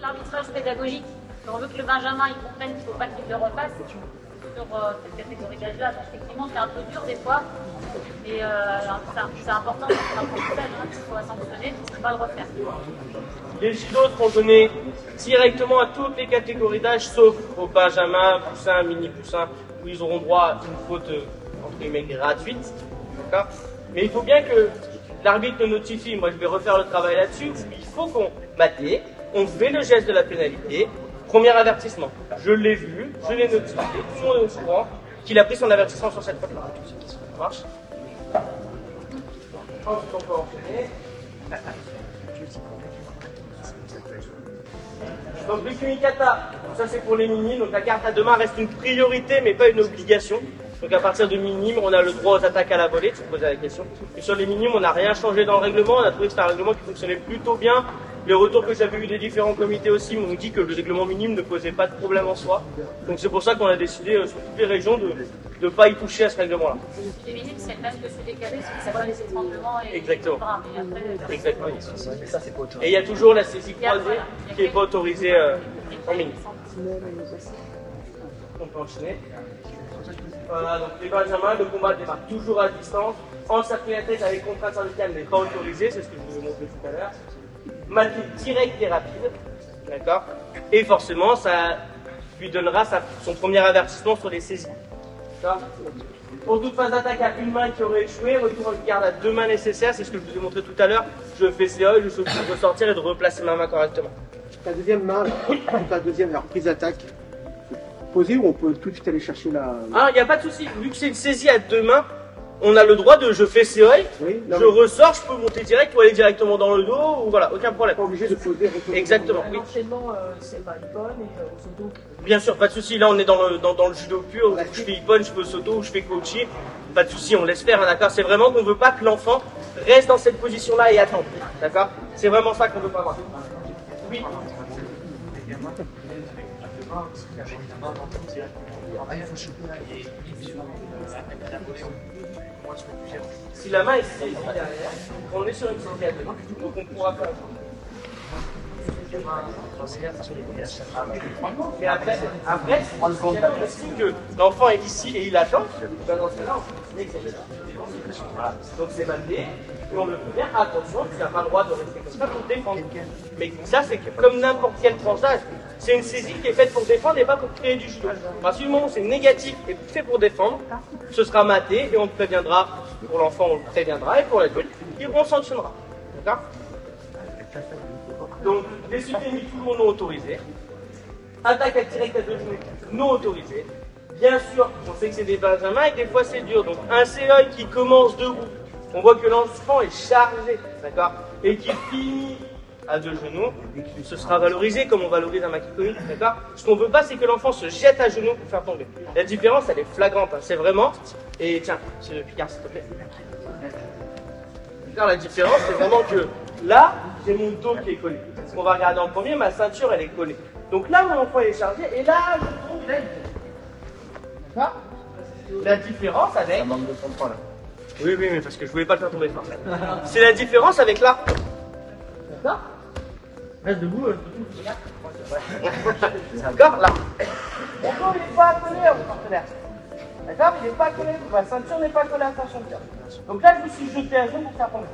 l'arbitrage pédagogique. Si on veut que le Benjamin il comprenne qu'il ne faut pas qu'il le refasse sur cette catégorie d'âge-là. Effectivement, c'est un peu dur des fois. Et c'est important pour l'apprentissage, qu'il faut sanctionner pour ne pas le refaire. Les judo seront donnés directement à toutes les catégories d'âge, sauf au Benjamin, Poussin, Mini Poussin, où ils auront droit à une faute entre guillemets gratuite. D'accord ? Mais il faut bien que l'arbitre le notifie. Moi, je vais refaire le travail là-dessus. Il faut qu'on maté, on fait le geste de la pénalité. Premier avertissement. Je l'ai vu, je l'ai notifié. Tout le monde est au courant qu'il a pris son avertissement sur cette faute-là. Ça marche ? Ensuite, on peut enchaîner. Donc le Kumikata, ça c'est pour les minimes, donc la carte à deux mains reste une priorité mais pas une obligation. Donc à partir de minimes, on a le droit aux attaques à la volée, tu me posais la question. Et sur les minimes, on n'a rien changé dans le règlement, on a trouvé que c'était un règlement qui fonctionnait plutôt bien. Les retours que j'avais eu des différents comités aussi m'ont dit que le règlement minime ne posait pas de problème en soi. Donc c'est pour ça qu'on a décidé sur toutes les régions de ne pas y toucher à ce règlement-là. Les minimes, c'est le même que celui des cadets, parce que ça va les étranglements et exactement. les bras. Mais après, Exactement. Ça, c'est pas autre chose. Et il y a toujours la saisie croisée qui n'est pas autorisée en minime. On peut enchaîner. Voilà, donc les benjamins, le combat démarre toujours à distance. En cercle la tête avec contrainte syndicale n'est pas autorisé, c'est ce que je vous ai montré tout à l'heure. Maté direct et rapide, d'accord. Et forcément, ça lui donnera son premier avertissement sur les saisies. D'accord. Pour toute phase d'attaque à une main qui aurait échoué, retour en garde à deux mains nécessaires, c'est ce que je vous ai montré tout à l'heure. Je fais CA, je suis obligé de ressortir et de replacer ma main correctement. Ta deuxième main, ta deuxième reprise d'attaque, posée ou on peut tout de suite aller chercher la... Ah, il n'y a pas de souci. Vu que c'est une saisie à deux mains, on a le droit de, je fais COI, Oui, je ressors, je peux monter direct ou aller directement dans le dos, ou voilà, aucun problème. Pas obligé de poser. Exactement, oui. L'enchaînement, c'est pas ippon et au soto. Bien sûr, pas de souci. Là, on est dans le judo pur, où je fais ippon, je fais soto, ou je fais kochi. Pas de souci, on laisse faire, hein, d'accord. C'est vraiment qu'on veut pas que l'enfant reste dans cette position-là et attende, d'accord. C'est vraiment ça qu'on veut pas voir. Oui. Si la main est saisie derrière, on est sur une saisie à deux, donc on pourra faire. Et après, on se compte que l'enfant est ici et il attend. Dans ce cas-là, on fait voilà. Donc c'est maintenu. Et on le fait bien. Attention, tu n'as pas le droit de rester comme ça pour défendre. Mais ça, c'est comme n'importe quel tranche d'âge. C'est une saisie qui est faite pour défendre et pas pour créer du judo. À partir du moment où c'est négatif et fait pour défendre, ce sera maté et on le préviendra. Pour l'enfant, on le préviendra et pour l'adulte, on sanctionnera. D'accord? Donc, les soutiens toujours non autorisés. Attaque à direct à deux genoux, non autorisé. Bien sûr, on sait que c'est des benjamins et des fois c'est dur. Donc, un CE qui commence debout, on voit que l'enfant est chargé, d'accord? Et qui finit à deux genoux, ce sera valorisé comme on valorise un makikomi, d'accord? Ce qu'on veut pas, c'est que l'enfant se jette à genoux pour faire tomber. La différence, elle est flagrante, hein. C'est vraiment. Et tiens, c'est le Picard, s'il te plaît. D'accord, la différence, c'est vraiment que là, j'ai mon dos qui est collé. Ce qu'on va regarder en premier, ma ceinture, elle est collée. Donc là, mon enfant est chargé, et là, je tombe, là, il tombe. D'accord? La différence avec. Ça manque de contrôle. Oui, mais parce que je voulais pas le faire tomber fort. C'est la différence avec là. D'accord? Reste debout, d'accord, là. Mon dos, il n'est pas collé à mon partenaire. D'accord? Il n'est pas collé, ma ceinture n'est pas collée à sa ceinture. Donc là, je me suis jeté à genoux pour faire tomber.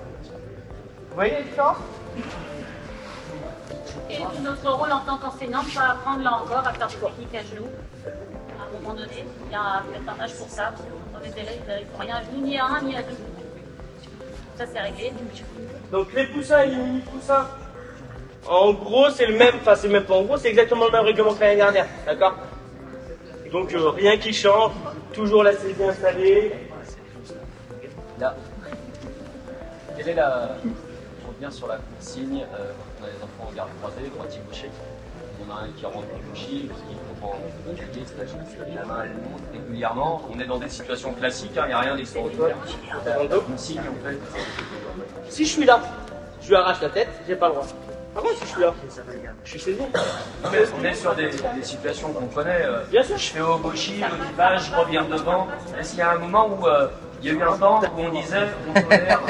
Vous voyez la différence? Et notre rôle en tant qu'enseignant, c'est apprendre là encore à faire des techniques à genoux. À un moment donné, il y a peut-être un âge pour ça. Dans les élèves, ils n'arrivent rien à genoux, ni à un, ni à deux. Ça, c'est réglé. Donc les poussins et les mini-poussins, en gros, c'est le même, enfin, c'est même pas en gros, c'est exactement le même règlement que l'année dernière. D'accord? Donc rien qui change, toujours la saisie installée. Là, quelle est la. Je reviens sur la consigne, on a les enfants en garde croisée, droitier-gaucher. On a un qui rentre du gaucher, l'autre qui comprend la main, elle monte régulièrement. On est dans des situations classiques, il n'y a rien d'extraordinaire. La consigne, en fait. Si je suis là, je lui arrache la tête, j'ai pas le droit. Par contre, si je suis là, je suis saisi. Non, mais on est sur des situations qu'on connaît. Bien sûr. Je fais au gaucher, au divage, je reviens devant. Est-ce qu'il y a un moment où Il y a eu un temps où on disait on tolère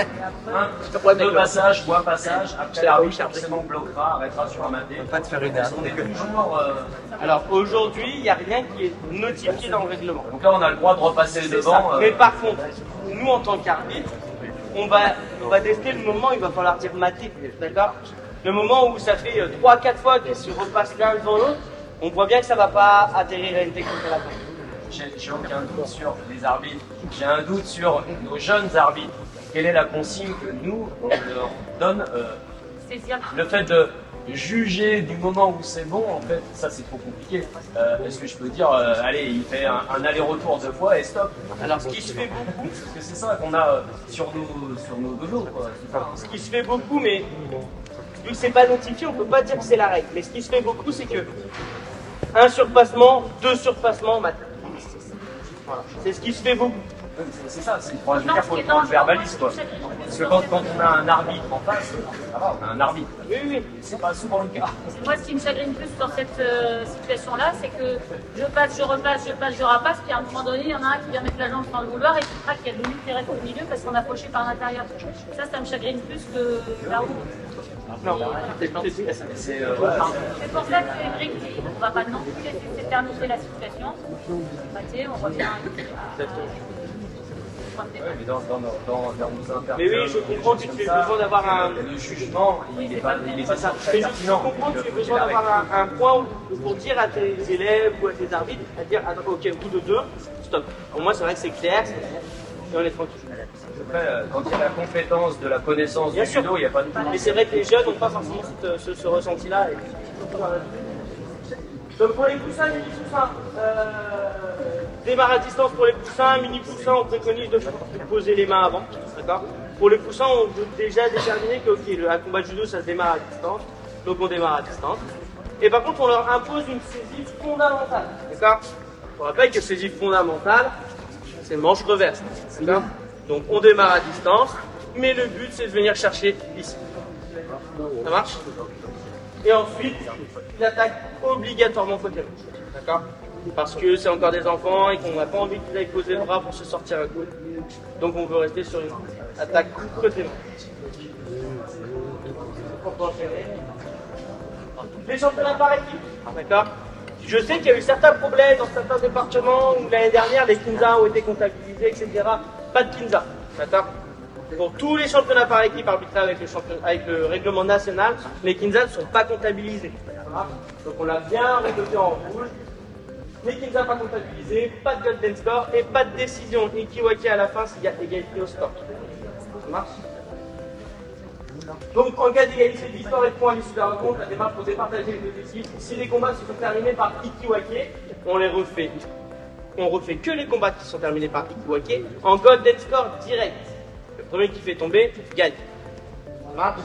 deux passages ou un passage, après l'arbitre forcément bloquera, arrêtera sur un maté. Pas te faire une On est toujours. Alors aujourd'hui, il n'y a rien qui est notifié dans le règlement. Donc là, on a le droit de repasser C'est devant. ça. Mais par contre, nous en tant qu'arbitre, on va tester le moment où il va falloir dire maté, d'accord? Le moment où ça fait 3-4 fois qu'ils se repassent l'un devant l'autre, on voit bien que ça ne va pas atterrir à une technique à la fin. J'ai aucun doute sur les arbitres. J'ai un doute sur nos jeunes arbitres. Quelle est la consigne que nous, on leur donne Saisir. le fait de juger du moment où c'est bon, en fait, ça c'est trop compliqué. Est-ce que je peux dire, allez, il fait un aller-retour 2 fois et stop? Alors ce qui se fait beaucoup, Parce que c'est ça qu'on a sur nos dos, quoi. ce qui se fait beaucoup, mais vu que c'est pas notifié, on peut pas dire que c'est la règle. Mais ce qui se fait beaucoup, c'est que un surpassement, 2 surpassements, mat. Voilà. C'est ce qui se fait beaucoup. C'est ça, je veux dire, faut qu'on le verbalise, quoi. Parce que quand on a un arbitre en face, ça va, on a un arbitre. Oui, oui. C'est pas souvent le cas. Moi, ce qui me chagrine plus dans cette situation-là, c'est que je passe, je repasse, je passe, je rapasse, puis à un moment donné, il y en a un qui vient mettre la jambe dans le vouloir et qui craque, il y a 2 minutes qui reste au milieu parce qu'on a fauché par l'intérieur. Ça me chagrine plus que là-haut. Non, C'est C'est pour ça que Eric dit, on ne va pas non plus laisser s'éterniser la situation. Mathieu, on revient. mais dans nos interventions. mais oui, je comprends, tu fais besoin d'avoir un. Le jugement, il n'est pas Ça. très Mais je pertinent. comprends que tu as besoin d'avoir un point pour dire à tes élèves ou à tes arbitres, à dire, ah, ok, au bout de 2, stop. Pour moi, c'est vrai que c'est clair, et on est tranquille. Après, quand il y a la compétence de la connaissance Bien du sûr. judo, il n'y a pas de Mais c'est vrai que les jeunes n'ont pas forcément ce ressenti-là. Donc pour les poussins, mini-poussins, démarre à distance pour les poussins, mini-poussins, on préconise de poser les mains avant, d'accord? Pour les poussins, on veut déjà déterminer que un combat de judo, ça se démarre à distance, donc on démarre à distance. Et par contre, on leur impose une saisie fondamentale, d'accord? On rappelle que saisie fondamentale, c'est manche reverse, d'accord? Donc on démarre à distance, mais le but c'est de venir chercher ici. Ça marche? Et ensuite, il attaque obligatoirement côté gauche. D'accord? Parce que c'est encore des enfants et qu'on n'a pas envie qu'ils aillent poser le bras pour se sortir un coup. Donc on veut rester sur une attaque côté gauche. On peut enchaîner. Les championnats par équipe. D'accord? Je sais qu'il y a eu certains problèmes dans certains départements où l'année dernière les Kinza ont été comptabilisés, etc. Pas de Kinza. D'accord? Pour tous les championnats par équipe arbitrés avec le règlement national, les Kinza ne sont pas comptabilisés. Donc on l'a bien relevé en rouge. Les Kinza pas comptabilisés, pas de golden score et pas de décision Ikiwaki à la fin s'il y a égalité au score. Ça marche? Donc en cas d'égalité de victoire et de points à l'issue de la rencontre, la démarche pour départager les deux équipes. Si les combats se sont terminés par Ikiwaki, on les refait. On refait que les combats qui sont terminés par Ikiwaki en golden score direct. Le premier qui fait tomber gagne. Ça marche?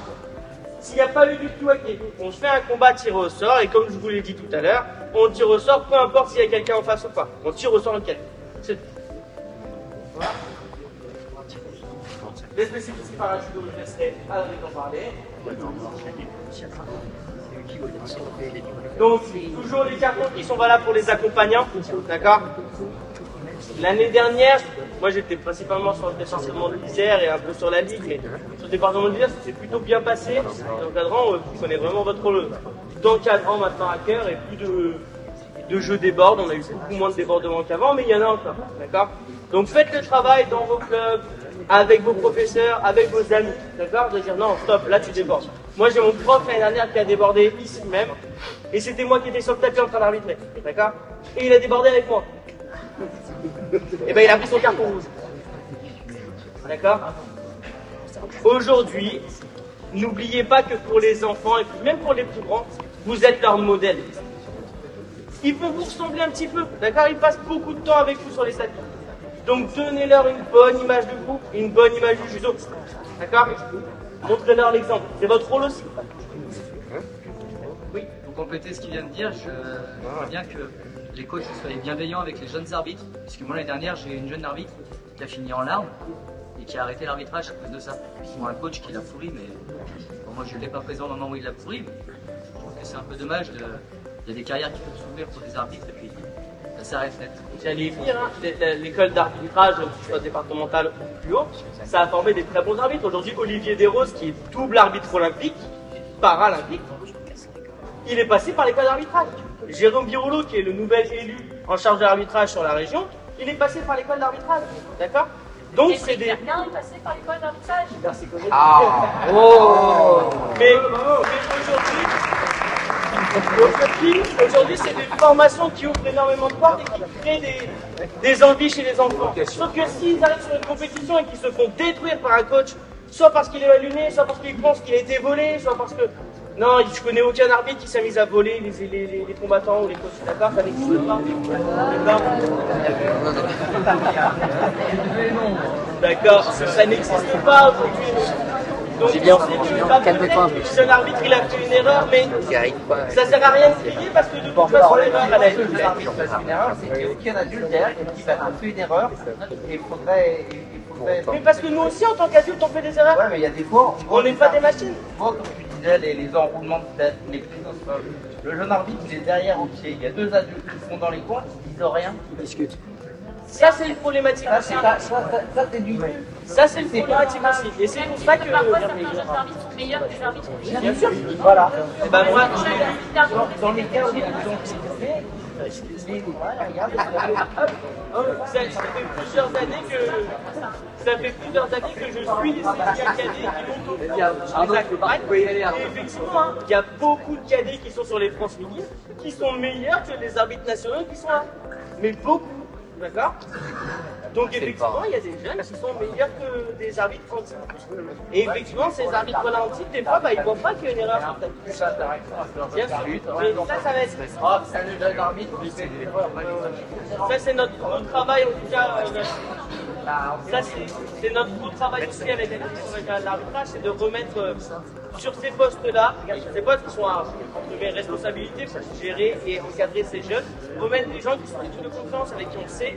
S'il n'y a pas eu du Ikiwaki, on fait un combat tiré au sort et comme je vous l'ai dit tout à l'heure, on tire au sort peu importe s'il y a quelqu'un en face ou pas. On tire au sort lequel. C'est tout. Voilà. Les spécificités par la judo, je laisserai Adrien en parler. Donc, toujours les cartons qui sont valables pour les accompagnants. D'accord? L'année dernière, moi j'étais principalement sur le département de l'Isère et un peu sur la Ligue, mais sur le département de l'Isère, c'était plutôt bien passé. L'encadrant, vous prenez vraiment votre rôle d'encadrant maintenant à cœur et plus de jeux débordent. On a eu beaucoup moins de débordements qu'avant, mais il y en a encore. D'accord? Donc faites le travail dans vos clubs, avec vos professeurs, avec vos amis. D'accord? De dire non, stop, là tu débordes. Moi j'ai mon prof l'année dernière qui a débordé ici même, et c'était moi qui étais sur le tapis en train d'arbitrer. D'accord? Et il a débordé avec moi. Et ben il a pris son carton rouge. D'accord? Aujourd'hui, n'oubliez pas que pour les enfants et puis même pour les plus grands, vous êtes leur modèle. Ils vont vous ressembler un petit peu, d'accord? Ils passent beaucoup de temps avec vous sur les tapis. Donc donnez-leur une bonne image de vous, une bonne image du judo. D'accord? Montrez-leur l'exemple. C'est votre rôle aussi. Oui, pour compléter ce qu'il vient de dire, je vois bien que les coachs soient bienveillants avec les jeunes arbitres. Parce que moi l'année dernière, j'ai une jeune arbitre qui a fini en larmes et qui a arrêté l'arbitrage à cause de ça. Ils ont un coach qui l'a pourri, mais bon, moi je ne l'ai pas présent au moment où il l'a pourri. Mais je trouve que c'est un peu dommage. Il y a des carrières qui peuvent s'ouvrir pour des arbitres et puis Ça s'arrête net. J'allais y venir, hein. L'école d'arbitrage, que ce soit départementale ou plus haut, ça a formé des très bons arbitres. Aujourd'hui, Olivier Desroses, qui est double arbitre olympique, paralympique, il est passé par l'école d'arbitrage. Jérôme Birolo, qui est le nouvel élu en charge de l'arbitrage sur la région, il est passé par l'école d'arbitrage. D'accord? Donc c'est des... Quelqu'un est passé par l'école d'arbitrage. Mais aujourd'hui, c'est des formations qui ouvrent énormément de portes et qui créent des envies chez les enfants. Sauf que s'ils arrivent sur une compétition et qu'ils se font détruire par un coach, soit parce qu'il est allumé, soit parce qu'il pense qu'il a été volé, soit parce que... Non, je connais aucun arbitre qui s'est mis à voler les combattants ou les coachs. D'accord? Ça n'existe pas. D'accord? Ça n'existe pas aujourd'hui. Donc, C'est bien, calme-toi un peu. Si un arbitre il a fait une erreur, mais ça sert à rien de crier parce que de toute façon l'erreur elle a été faite. Une erreur, c'est qu'il n'y a aucun adulte derrière qui dit bah, on fait une erreur et il faudrait. Mais parce que nous aussi en tant qu'adultes on fait des erreurs. Ouais, mais il y a des fois. On n'est pas des machines. Moi, comme tu disais, les enroulements de tête, les prises au sol. Le jeune arbitre il est derrière au pied. Il y a deux adultes qui sont dans les coins, ils disent rien. Ils discutent. Ça c'est une problématique Ça, aussi. ça c'est du. Ça c'est une problématique aussi. Et c'est pour ça que. Parfois, certains jeunes arbitres sont meilleurs que les arbitres. Bien sûr. Voilà. Et ben moi, Dans les cas où ils ont ça fait plusieurs années que je suis des cadets qui montent au et effectivement, hein, il y a beaucoup de cadets qui sont sur les France Midi qui sont meilleurs que les arbitres nationaux qui sont là. Mais beaucoup, d'accord? Donc effectivement, il y a des jeunes qui sont meilleurs que des arbitres français. Et effectivement, ces arbitres-là en titre, des fois, bah, ils ne voient pas qu'il y a une erreur sur ta piste. Bien sûr. Mais ça va être... Ça, c'est notre travail, en tout cas. Ça, c'est notre gros travail aussi avec l'arbitrage, c'est de remettre sur ces postes-là, ces postes qui sont à mes responsabilités pour gérer et encadrer ces jeunes, remettre des gens qui sont de confiance, avec qui on sait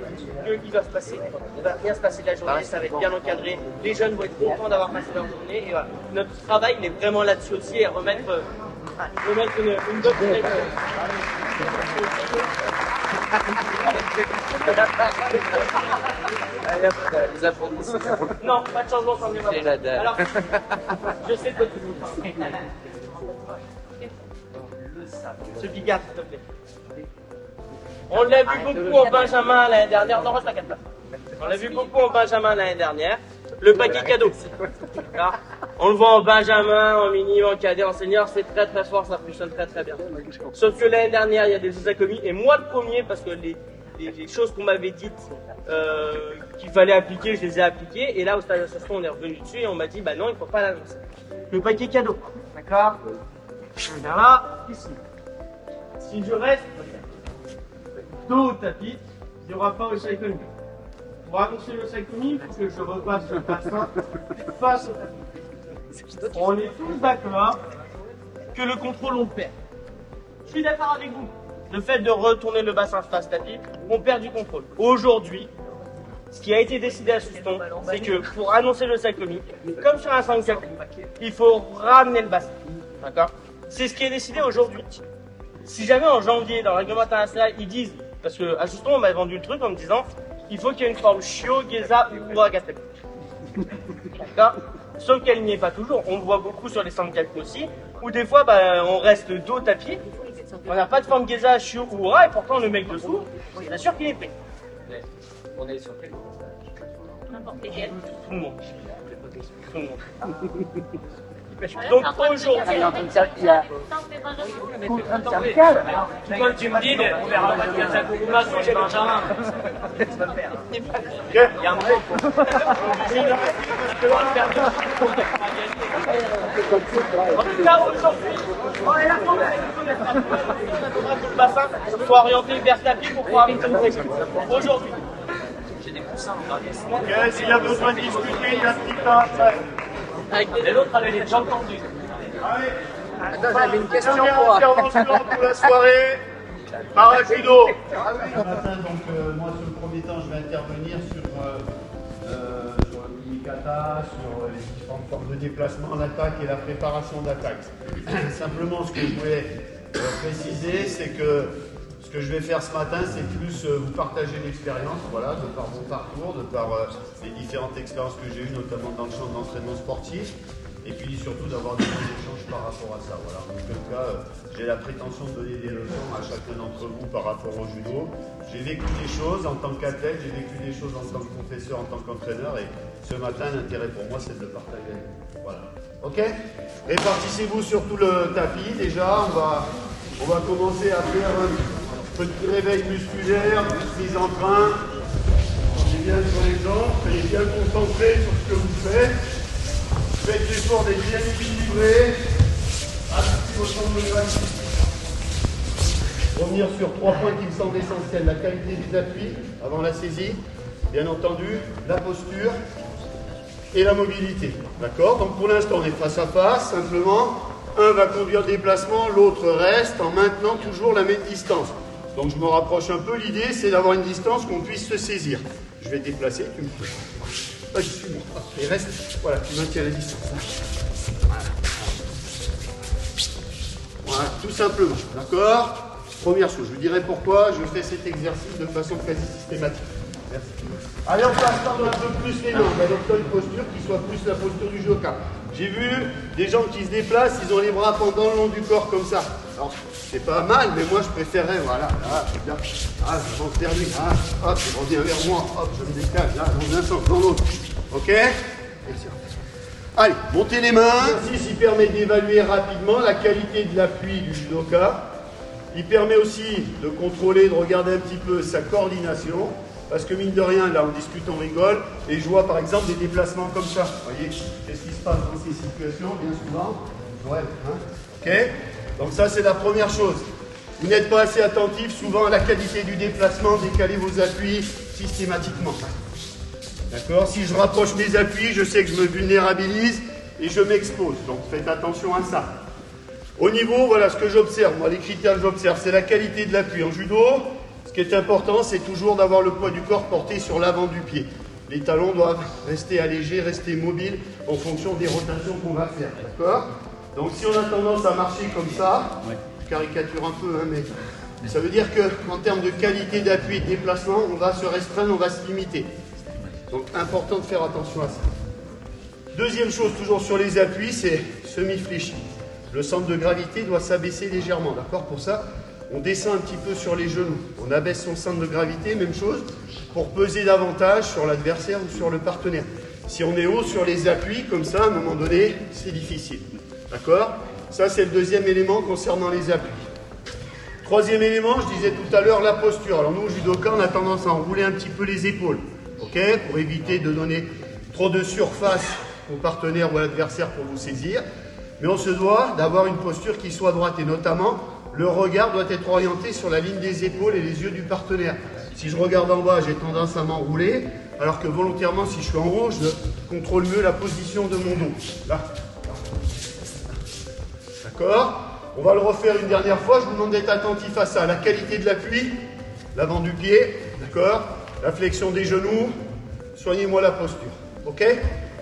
qu'il va se passer, il va bien se passer de la journée, ça va être bien encadré, les jeunes vont être contents d'avoir passé leur journée, et voilà. Notre travail, il est vraiment là-dessus aussi, et remettre une bonne Non, pas de changement sans mieux. Alors, je sais que tu Ce Bigard, s'il te plaît. On l'a vu beaucoup en Benjamin l'année dernière. Non, reste à 4 places. On l'a vu beaucoup en Benjamin l'année dernière. Le paquet cadeau. On le voit en Benjamin, en mini, en cadet, en senior, c'est très très fort, ça fonctionne très très bien. Sauf que l'année dernière, il y a des jeux commis, et moi le premier, parce que les choses qu'on m'avait dites qu'il fallait appliquer, je les ai appliquées, et là au stade d'association, on est revenu dessus et on m'a dit, bah non, il ne faut pas l'annoncer. Le paquet cadeau, d'accord? Je viens là, ici. Si je reste dos au tapis, il n'y aura pas au cycling. Pour annoncer le cycling, il faut que je repasse le bassin face au tapis. On est tous d'accord que le contrôle, on le perd. Je suis d'accord avec vous. Le fait de retourner le bassin face tapis, on perd du contrôle. Aujourd'hui, ce qui a été décidé à Souston, c'est que pour annoncer le cycling, comme sur un 5 il faut ramener le bassin. D'accord? C'est ce qui est décidé aujourd'hui. Si jamais en janvier, dans le règlement international, ils disent, parce qu'à Souston, on m'a vendu le truc en me disant, il faut qu'il y ait une forme Shio, Geza ou Agatepe. D'accord? Sauf qu'elle n'y est pas toujours. On le voit beaucoup sur les 100 aussi, où des fois, bah, on reste dos tapis, on n'a pas de forme Geza, Shio ou Ora, et pourtant le mec dessous, bien sûr qu'il est prêt. On est sur quel N'importe lesquels. Tout le monde. Tout le monde. Donc aujourd'hui, Il y a quand tu me dis, on verra pas de Kazakouma sur les Benjamins. Il y a un mec. En tout cas, aujourd'hui, on est là pour le bassin soit orienté vers tapis pour pouvoir arriver au aujourd'hui. J'ai des poussins en dernier. S'il y a besoin de discuter, il y a petit temps. Et l'autre avait les jambes tendues. Attends, j'avais une question Dernière pour... intervention pour la soirée. Parajudo. Ce matin, donc, moi, sur le premier temps, je vais intervenir sur le mini-kata, sur les différentes formes de déplacement en attaque et la préparation d'attaque. Simplement, ce que je voulais préciser, c'est que ce ce que je vais faire ce matin, c'est plus vous partager l'expérience, voilà, de par mon parcours, de par les différentes expériences que j'ai eues, notamment dans le champ de l'entraînement sportif, et puis surtout d'avoir des échanges par rapport à ça. Voilà. En tout cas, j'ai la prétention de donner des leçons à chacun d'entre vous par rapport au judo. J'ai vécu des choses en tant qu'athlète, j'ai vécu des choses en tant que professeur, en tant qu'entraîneur, et ce matin, l'intérêt pour moi, c'est de le partager. Voilà. Ok? Répartissez-vous sur tout le tapis. Déjà, on va commencer à faire un petit réveil musculaire, mise en train. Pensez bien sur les jambes, soyez bien concentrés sur ce que vous faites. Faites l'effort d'être bien équilibré. Appliquez vos centres de gravité. Revenir sur 3 points qui me semblent essentiels. La qualité des appuis avant la saisie, bien entendu, la posture et la mobilité. D'accord? Donc pour l'instant, on est face à face, simplement. Un va conduire le déplacement, l'autre reste en maintenant toujours la même distance. Donc je me rapproche un peu. L'idée, c'est d'avoir une distance qu'on puisse se saisir. Je vais te déplacer, tu me fais. Ah, je suis bon. Et reste, voilà, tu maintiens la distance. Voilà. Voilà, tout simplement. D'accord? Première chose, je vous dirai pourquoi je fais cet exercice de façon quasi systématique. Merci. Allez, on passe tendre un peu plus les mains. On va adopter une posture qui soit plus la posture du judoka. J'ai vu des gens qui se déplacent, ils ont les bras pendant le long du corps comme ça. Alors, c'est pas mal, mais moi je préférerais, voilà, là, bien. Ah, j'avance vers lui, ah, hop, je reviens vers moi, hop, je me décale, là, dans un sens, dans l'autre. Ok? Allez, montez les mains. L'exercice, il permet d'évaluer rapidement la qualité de l'appui du judoka. Il permet aussi de contrôler, de regarder un petit peu sa coordination. Parce que mine de rien, là on discute, on rigole, et je vois par exemple des déplacements comme ça. Vous voyez, qu'est-ce qui se passe dans ces situations, bien souvent? Ouais, hein? Ok? Donc ça c'est la première chose. Vous n'êtes pas assez attentif souvent à la qualité du déplacement, décalez vos appuis systématiquement. D'accord? Si je rapproche mes appuis, je sais que je me vulnérabilise et je m'expose. Donc faites attention à ça. Au niveau, voilà ce que j'observe, moi les critères que j'observe, c'est la qualité de l'appui. En judo, ce qui est important, c'est toujours d'avoir le poids du corps porté sur l'avant du pied. Les talons doivent rester allégés, rester mobiles en fonction des rotations qu'on va faire. D'accord? Donc si on a tendance à marcher comme ça, je caricature un peu, hein, mais ça veut dire qu'en termes de qualité d'appui et de déplacement, on va se restreindre, on va se limiter. Donc important de faire attention à ça. Deuxième chose, toujours sur les appuis, c'est semi-fléchi. Le centre de gravité doit s'abaisser légèrement. D'accord? Pour ça, on descend un petit peu sur les genoux. On abaisse son centre de gravité, même chose, pour peser davantage sur l'adversaire ou sur le partenaire. Si on est haut sur les appuis, comme ça, à un moment donné, c'est difficile. D'accord? Ça, c'est le deuxième élément concernant les appuis. Troisième élément, je disais tout à l'heure, la posture. Alors nous, au judoka, on a tendance à enrouler un petit peu les épaules. Ok? Pour éviter de donner trop de surface au partenaire ou à l'adversaire pour vous saisir. Mais on se doit d'avoir une posture qui soit droite et notamment, le regard doit être orienté sur la ligne des épaules et les yeux du partenaire. Si je regarde en bas, j'ai tendance à m'enrouler, alors que volontairement, si je suis en haut, je contrôle mieux la position de mon dos. Là. D'accord? On va le refaire une dernière fois. Je vous demande d'être attentif à ça. La qualité de l'appui, l'avant du pied, d'accord? La flexion des genoux. Soignez-moi la posture. Ok?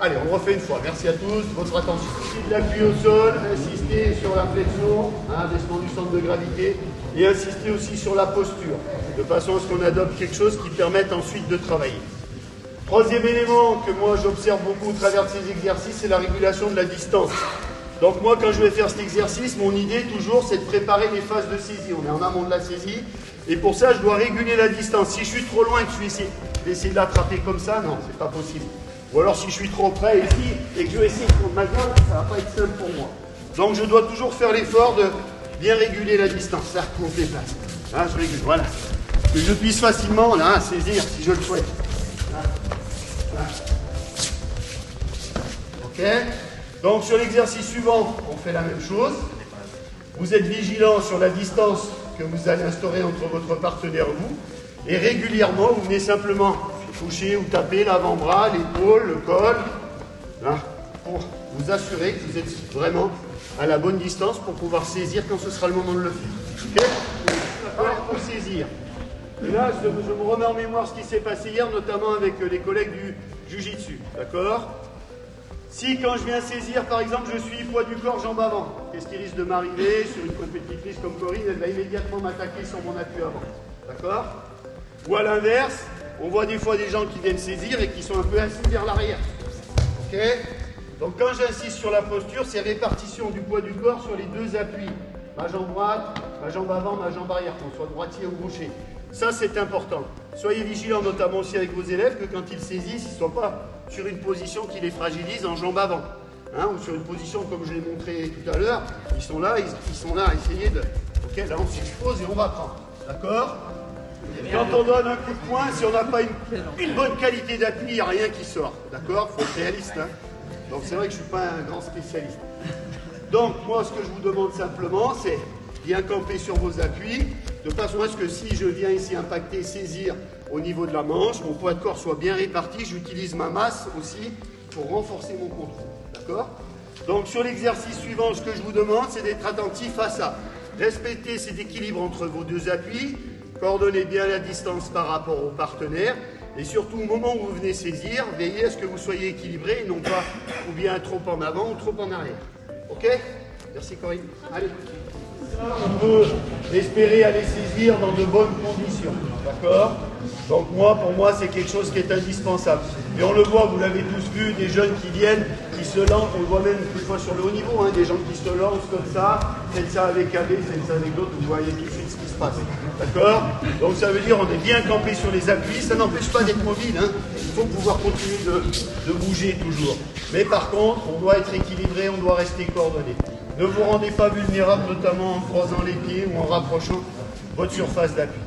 Allez, on refait une fois. Merci à tous de votre attention. Si de l'appui au sol, insistez sur la flexion, abaissement du centre de gravité, et insistez aussi sur la posture, de façon à ce qu'on adopte quelque chose qui permette ensuite de travailler. Troisième élément que moi j'observe beaucoup au travers de ces exercices, c'est la régulation de la distance. Donc moi, quand je vais faire cet exercice, mon idée toujours, c'est de préparer les phases de saisie. On est en amont de la saisie, et pour ça, je dois réguler la distance. Si je suis trop loin et que je vais essayer de l'attraper comme ça, non, c'est pas possible. Ou alors si je suis trop près ici et que je vais essayer de prendre ma gueule, ça va pas être simple pour moi. Donc je dois toujours faire l'effort de bien réguler la distance. Là, on se déplace. Là, je régule, voilà. Que je puisse facilement là, saisir si je le souhaite. Là. Là. Ok. Donc sur l'exercice suivant, on fait la même chose. Vous êtes vigilant sur la distance que vous allez instaurer entre votre partenaire et vous. Et régulièrement, vous venez simplement toucher ou taper l'avant-bras, l'épaule, le col, là, pour vous assurer que vous êtes vraiment à la bonne distance pour pouvoir saisir quand ce sera le moment de le faire. Okay? D'accord? Pour saisir. Et là, je me remets en mémoire ce qui s'est passé hier, notamment avec les collègues du Jiu-Jitsu. D'accord? Si quand je viens saisir, par exemple, je suis poids du corps, jambes avant, qu'est-ce qui risque de m'arriver? Sur une compétitrice comme Corinne, elle va immédiatement m'attaquer sur mon appui avant. D'accord? Ou à l'inverse, on voit des fois des gens qui viennent saisir et qui sont un peu assis vers l'arrière. Ok? Donc quand j'insiste sur la posture, c'est répartition du poids du corps sur les deux appuis. Ma jambe droite, ma jambe avant, ma jambe arrière, qu'on soit droitier ou gaucher. Ça, c'est important. Soyez vigilants, notamment aussi avec vos élèves, que quand ils saisissent, ils ne soient pas sur une position qui les fragilise en jambe avant. Hein, ou sur une position, comme je l'ai montré tout à l'heure, ils sont là à essayer de... Ok, là, on s'expose et on va prendre. D'accord? Quand on donne un coup de poing, si on n'a pas une bonne qualité d'appui, il n'y a rien qui sort. D'accord? Il faut être réaliste. Hein. Donc, c'est vrai que je ne suis pas un grand spécialiste. Donc, moi, ce que je vous demande simplement, c'est bien camper sur vos appuis, de façon à ce que si je viens ici impacter, saisir au niveau de la manche, mon poids de corps soit bien réparti, j'utilise ma masse aussi pour renforcer mon contrôle. D'accord? Donc, sur l'exercice suivant, ce que je vous demande, c'est d'être attentif à ça. Respectez cet équilibre entre vos deux appuis, coordonnez bien la distance par rapport au partenaire, et surtout, au moment où vous venez saisir, veillez à ce que vous soyez équilibré, et non pas ou bien trop en avant ou trop en arrière. Ok? Merci Corinne. Allez. On peut espérer aller saisir dans de bonnes conditions. D'accord? Donc pour moi, c'est quelque chose qui est indispensable. Et on le voit, vous l'avez tous vu, des jeunes qui viennent, qui se lancent, on le voit même plus fois sur le haut niveau, hein, des gens qui se lancent comme ça, faites ça avec AB, faites ça avec d'autres, vous voyez tout de suite ce qui se passe. D'accord? Donc ça veut dire on est bien campé sur les appuis, ça n'empêche pas d'être mobile, hein. Il faut pouvoir continuer de bouger toujours. Mais par contre, on doit être équilibré, on doit rester coordonné. Ne vous rendez pas vulnérable, notamment en croisant les pieds ou en rapprochant votre surface d'appui.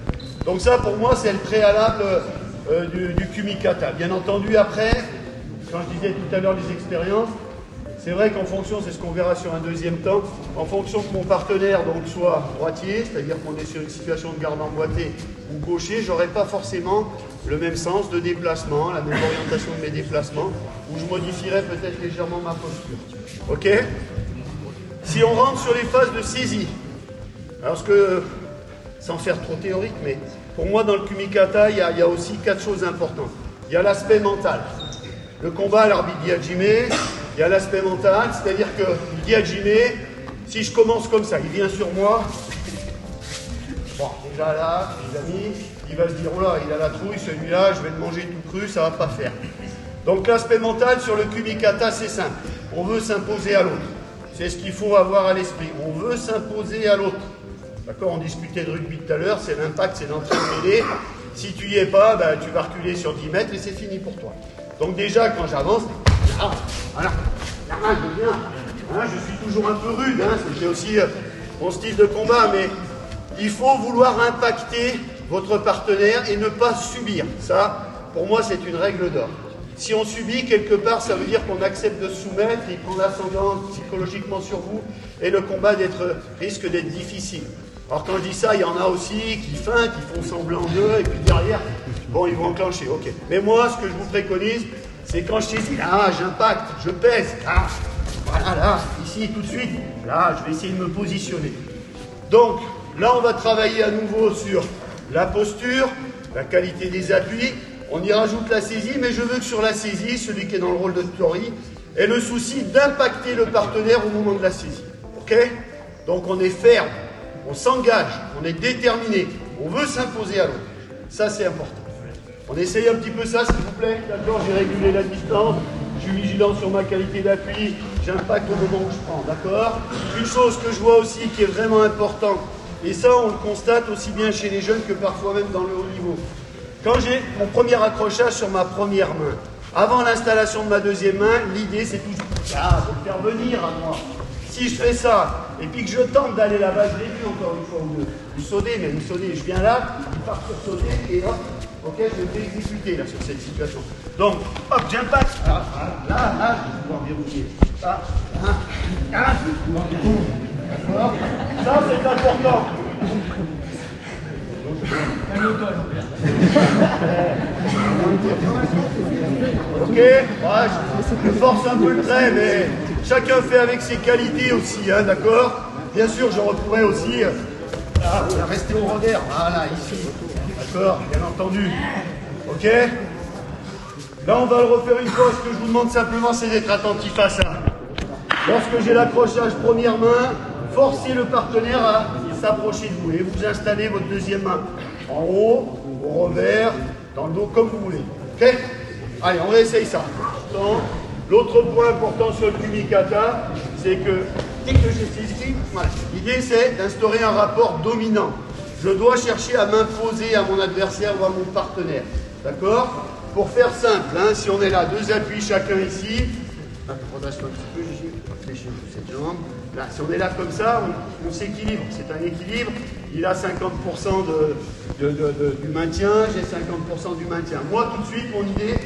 Donc ça, pour moi, c'est le préalable du Kumikata. Bien entendu, après, quand je disais tout à l'heure les expériences, c'est vrai qu'en fonction, c'est ce qu'on verra sur un deuxième temps, en fonction que mon partenaire donc, soit droitier, c'est-à-dire qu'on est sur une situation de garde emboîtée, ou gaucher, j'aurai pas forcément le même sens de déplacement, la même orientation de mes déplacements, où je modifierai peut-être légèrement ma posture. Ok? Si on rentre sur les phases de saisie, alors sans faire trop théorique, mais pour moi dans le Kumikata, il y a aussi 4 choses importantes. Il y a l'aspect mental. Le combat, l'arbitre dit hajime, il y a l'aspect mental, c'est-à-dire que il dit hajime, si je commence comme ça, il vient sur moi, bon, déjà là, les amis, il va se dire, oh là, il a la trouille, celui-là, je vais le manger tout cru, ça va pas faire. Donc l'aspect mental sur le Kumikata, c'est simple. On veut s'imposer à l'autre. C'est ce qu'il faut avoir à l'esprit. On veut s'imposer à l'autre. D'accord? On discutait de rugby tout à l'heure, c'est l'impact, c'est l'entrée de mêlée. Si tu y es pas, ben, tu vas reculer sur 10 mètres et c'est fini pour toi. Donc déjà, quand j'avance, là, voilà, là, je viens. Hein, je suis toujours un peu rude, hein, c'était aussi mon style de combat, mais il faut vouloir impacter votre partenaire et ne pas subir. Ça, pour moi, c'est une règle d'or. Si on subit, quelque part, ça veut dire qu'on accepte de se soumettre, il prend l'ascendant psychologiquement sur vous, et le combat risque d'être difficile. Alors quand je dis ça, il y en a aussi qui feintent, qui font semblant d'eux, et puis derrière, bon, ils vont enclencher, ok. Mais moi, ce que je vous préconise, c'est quand je saisis, là, j'impacte, je pèse, là, voilà, là, ici, tout de suite, là, je vais essayer de me positionner. Donc, là, on va travailler à nouveau sur la posture, la qualité des appuis. On y rajoute la saisie, mais je veux que sur la saisie, celui qui est dans le rôle de Tori ait le souci d'impacter le partenaire au moment de la saisie. Ok? Donc on est ferme, on s'engage, on est déterminé, on veut s'imposer à l'autre. Ça, c'est important. On essaye un petit peu ça, s'il vous plaît. D'accord? J'ai régulé la distance, je suis vigilant sur ma qualité d'appui, j'impacte au moment où je prends. D'accord? Une chose que je vois aussi qui est vraiment importante, et ça, on le constate aussi bien chez les jeunes que parfois même dans le haut niveau. Quand j'ai mon premier accrochage sur ma première main, avant l'installation de ma deuxième main, l'idée c'est toujours de le faire venir à moi. Si je fais ça, et puis que je tente d'aller là-bas, je l'ai vu encore une fois ou deux, vous sautez, mais vous sautez, je viens là, il part sur sauter, et hop, ok, je vais exécuter là sur cette situation. Donc, hop, j'impacte, là, je vais pouvoir verrouiller. Là, je vais pouvoir verrouiller. D'accord? Ça c'est important. Ok, ouais, je force un peu le trait, mais chacun fait avec ses qualités aussi, hein, d'accord? Bien sûr, je pourrais aussi rester au revers, voilà, ici, d'accord, bien entendu. Ok? Là, on va le refaire une fois. Ce que je vous demande simplement, c'est d'être attentif à ça. Lorsque j'ai l'accrochage première main, forcez le partenaire à s'approcher de vous et vous installez votre deuxième main en haut, au revers, dans le dos, comme vous voulez. Ok? Allez, on réessaye ça. L'autre point important sur le kumikata, c'est que dès que j'ai saisi, voilà, l'idée c'est d'instaurer un rapport dominant. Je dois chercher à m'imposer à mon adversaire ou à mon partenaire. D'accord? Pour faire simple, hein, si on est là, deux appuis chacun ici, redresse-toi un petit peu, Gigi, fléchis cette jambe. Là, si on est là comme ça, on s'équilibre, c'est un équilibre. Il a 50% du maintien, j'ai 50% du maintien. Moi, tout de suite, mon idée,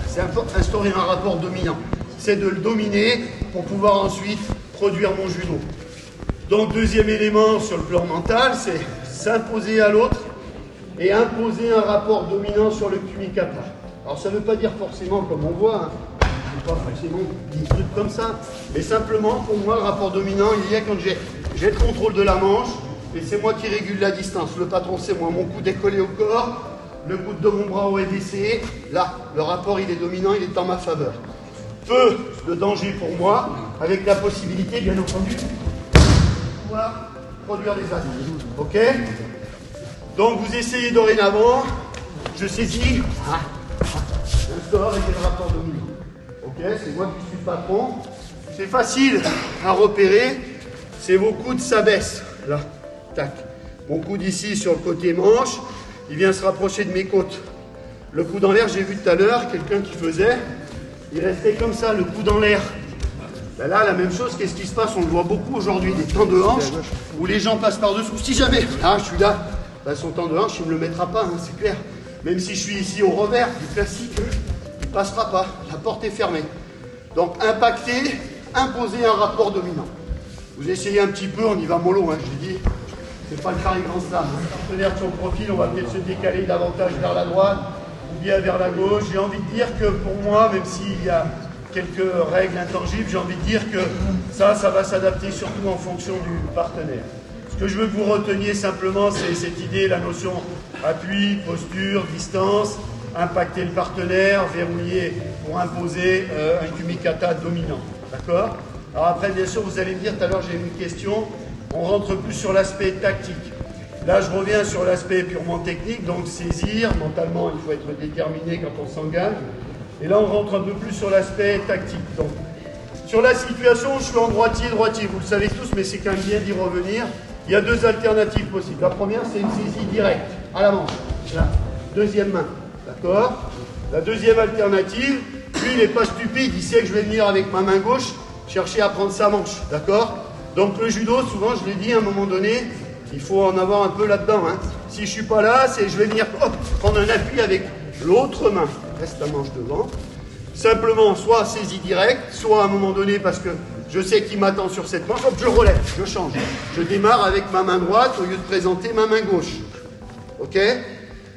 c'est instaurer un rapport dominant. C'est de le dominer pour pouvoir ensuite produire mon judo. Donc, deuxième élément sur le plan mental, c'est s'imposer à l'autre et imposer un rapport dominant sur le kumikata. Alors, ça ne veut pas dire forcément comme on voit, hein, pas forcément des trucs comme ça, mais simplement, pour moi, le rapport dominant, il y a quand j'ai le contrôle de la manche, et c'est moi qui régule la distance. Le patron, c'est moi. Mon coude est collé au corps, le coude de mon bras haut est baissé. Là, le rapport, il est dominant, il est en ma faveur. Peu de danger pour moi, avec la possibilité, bien entendu, de pouvoir produire des attaques. Ok? Donc, vous essayez dorénavant, je saisis, j'instaure et j'ai le rapport dominant. Ok? C'est moi qui suis le patron. C'est facile à repérer, c'est vos coudes s'abaissent. Là, tac. Mon coude ici sur le côté manche, il vient se rapprocher de mes côtes. Le coude en l'air, j'ai vu tout à l'heure, quelqu'un qui faisait, il restait comme ça, le coude en l'air. Ben là, la même chose, qu'est-ce qui se passe? On le voit beaucoup aujourd'hui, des temps de hanche, où les gens passent par-dessous. Si jamais, je suis là, ben son temps de hanche, il ne me le mettra pas, hein, c'est clair. Même si je suis ici au revers, du classique, il ne passera pas, la porte est fermée. Donc, impacter, imposer un rapport dominant. Vous essayez un petit peu, on y va mollo, hein, je dis. C'est pas le carré grand slam. Un partenaire de son profil, on va peut-être se décaler davantage vers la droite ou bien vers la gauche. J'ai envie de dire que pour moi, même s'il y a quelques règles intangibles, j'ai envie de dire que ça va s'adapter surtout en fonction du partenaire. Ce que je veux que vous reteniez simplement, c'est cette idée, la notion appui, posture, distance, impacter le partenaire, verrouiller pour imposer un kumikata dominant. D'accord? Alors après, bien sûr, vous allez me dire, tout à l'heure j'ai eu une question, on rentre plus sur l'aspect tactique. Là, je reviens sur l'aspect purement technique, donc saisir, mentalement, il faut être déterminé quand on s'engage. Et là, on rentre un peu plus sur l'aspect tactique. Donc, sur la situation, je suis en droitier, vous le savez tous, mais c'est quand même bien d'y revenir. Il y a deux alternatives possibles. La première, c'est une saisie directe, à la manche. Là, deuxième main, d'accord? La deuxième alternative, lui, il n'est pas stupide, il sait que je vais venir avec ma main gauche chercher à prendre sa manche, d'accord? Donc le judo, souvent, je l'ai dit à un moment donné, il faut en avoir un peu là-dedans. Hein. Si je ne suis pas là, c'est je vais venir prendre un appui avec l'autre main. Reste la manche devant. Simplement, soit saisie directe, soit à un moment donné, parce que je sais qu'il m'attend sur cette manche, hop, je relève, je change. Je démarre avec ma main droite au lieu de présenter ma main gauche. Ok?